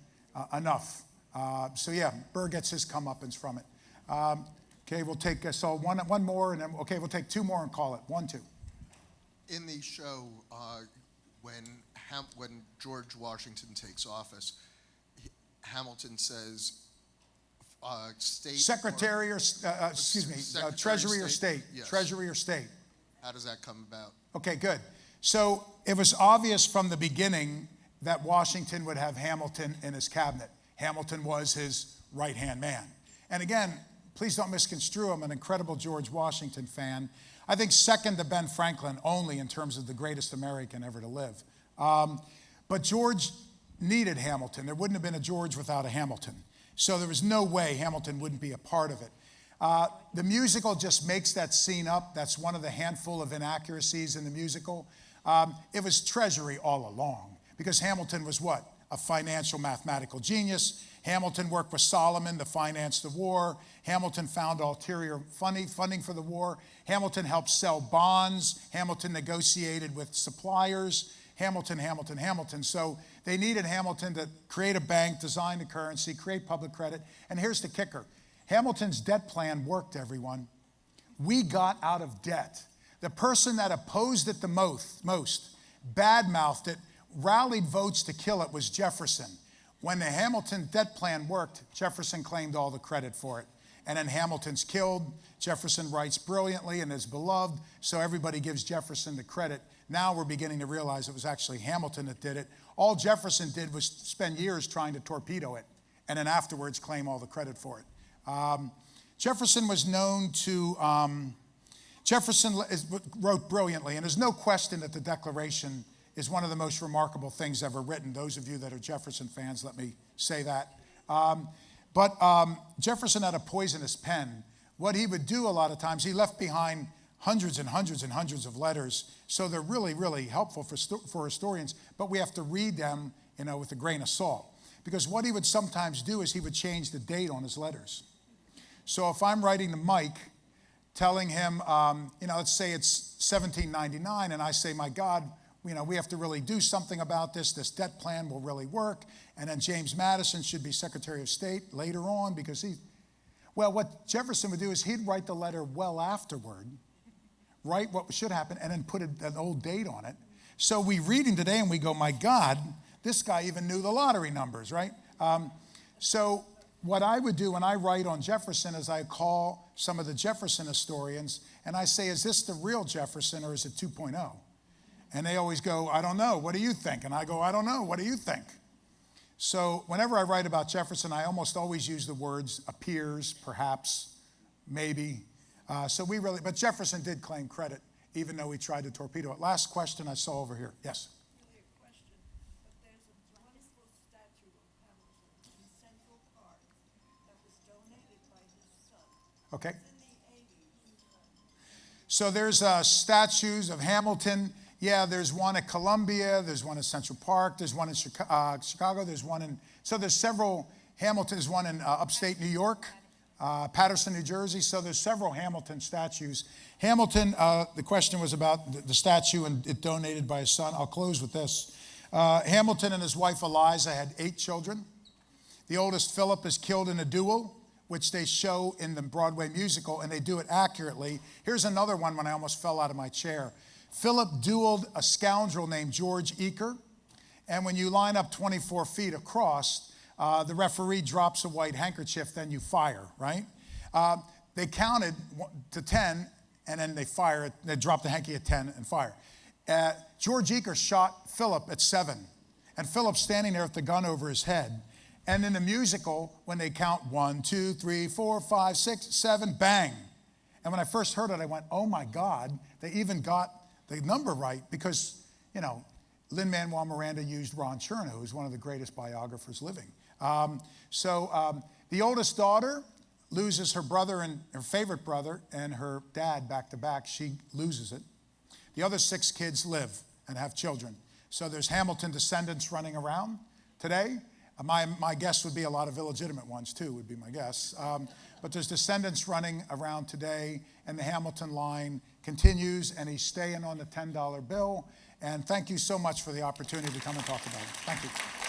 enough. So yeah, Burr gets his comeuppance from it. Okay, we'll take one more, and then we'll take two more and call it 1, 2. In the show, when George Washington takes office, Hamilton says, state Secretary or Treasury or State. Yes. Treasury or State. How does that come about? Okay, good. So it was obvious from the beginning that Washington would have Hamilton in his cabinet. Hamilton was his right-hand man. And again, please don't misconstrue, I'm an incredible George Washington fan. I think second to Ben Franklin only in terms of the greatest American ever to live. But George needed Hamilton. There wouldn't have been a George without a Hamilton. So there was no way Hamilton wouldn't be a part of it. The musical just makes that scene up. That's one of the handful of inaccuracies in the musical. It was Treasury all along because Hamilton was what? A financial mathematical genius. Hamilton worked with Solomon to finance the war. Hamilton found ulterior funding for the war. Hamilton helped sell bonds. Hamilton negotiated with suppliers. Hamilton. So they needed Hamilton to create a bank, design the currency, create public credit. And here's the kicker. Hamilton's debt plan worked, everyone. We got out of debt. The person that opposed it the most, badmouthed it, rallied votes to kill it was Jefferson. When the Hamilton debt plan worked, Jefferson claimed all the credit for it. And then Hamilton's killed. Jefferson writes brilliantly and is beloved, so everybody gives Jefferson the credit. Now we're beginning to realize it was actually Hamilton that did it. All Jefferson did was spend years trying to torpedo it, and then afterwards claim all the credit for it. Jefferson was known to, wrote brilliantly, and there's no question that the Declaration is one of the most remarkable things ever written. Those of you that are Jefferson fans, let me say that. But Jefferson had a poisonous pen. What he would do a lot of times, he left behind hundreds and hundreds and hundreds of letters, so they're really, really helpful for historians, but we have to read them, with a grain of salt. Because what he would sometimes do is he would change the date on his letters. So if I'm writing to Mike, telling him, let's say it's 1799, and I say, my God, we have to really do something about this. This debt plan will really work. And then James Madison should be Secretary of State later on because what Jefferson would do is he'd write the letter well afterward, write what should happen, and then put an old date on it. So we read him today and we go, my God, this guy even knew the lottery numbers, right? So what I would do when I write on Jefferson is I call some of the Jefferson historians and I say, is this the real Jefferson or is it 2.0? And they always go, I don't know, what do you think? And I go, I don't know, what do you think? So whenever I write about Jefferson, I almost always use the words appears, perhaps, maybe. But Jefferson did claim credit, even though he tried to torpedo it. Last question I saw over here. Yes? Okay. So there's statues of Hamilton. Yeah, there's one at Columbia, there's one in Central Park, there's one in Chicago, so there's several Hamilton, there's one in upstate New York, Paterson, New Jersey, so there's several Hamilton statues. Hamilton, the question was about the statue and it donated by his son. I'll close with this. Hamilton and his wife Eliza had 8 children. The oldest, Philip, is killed in a duel, which they show in the Broadway musical, and they do it accurately. Here's another one when I almost fell out of my chair. Philip dueled a scoundrel named George Eaker, and when you line up 24 feet across, the referee drops a white handkerchief, then you fire, right? They counted to 10, and then they fire it. They drop the hanky at 10 and fire. George Eaker shot Philip at 7, And Philip's standing there with the gun over his head. And in the musical, when they count 1, 2, 3, 4, 5, 6, 7, bang. And when I first heard it, I went, oh my God, they even got the number right because, you know, Lin-Manuel Miranda used Ron Chernow, who's one of the greatest biographers living. The oldest daughter loses her brother and her favorite brother and her dad back to back. She loses it. The other 6 kids live and have children. So there's Hamilton descendants running around today. My guess would be a lot of illegitimate ones too, would be my guess. But there's descendants running around today, and the Hamilton line continues, and he's staying on the $10 bill. And thank you so much for the opportunity to come and talk about it. Thank you.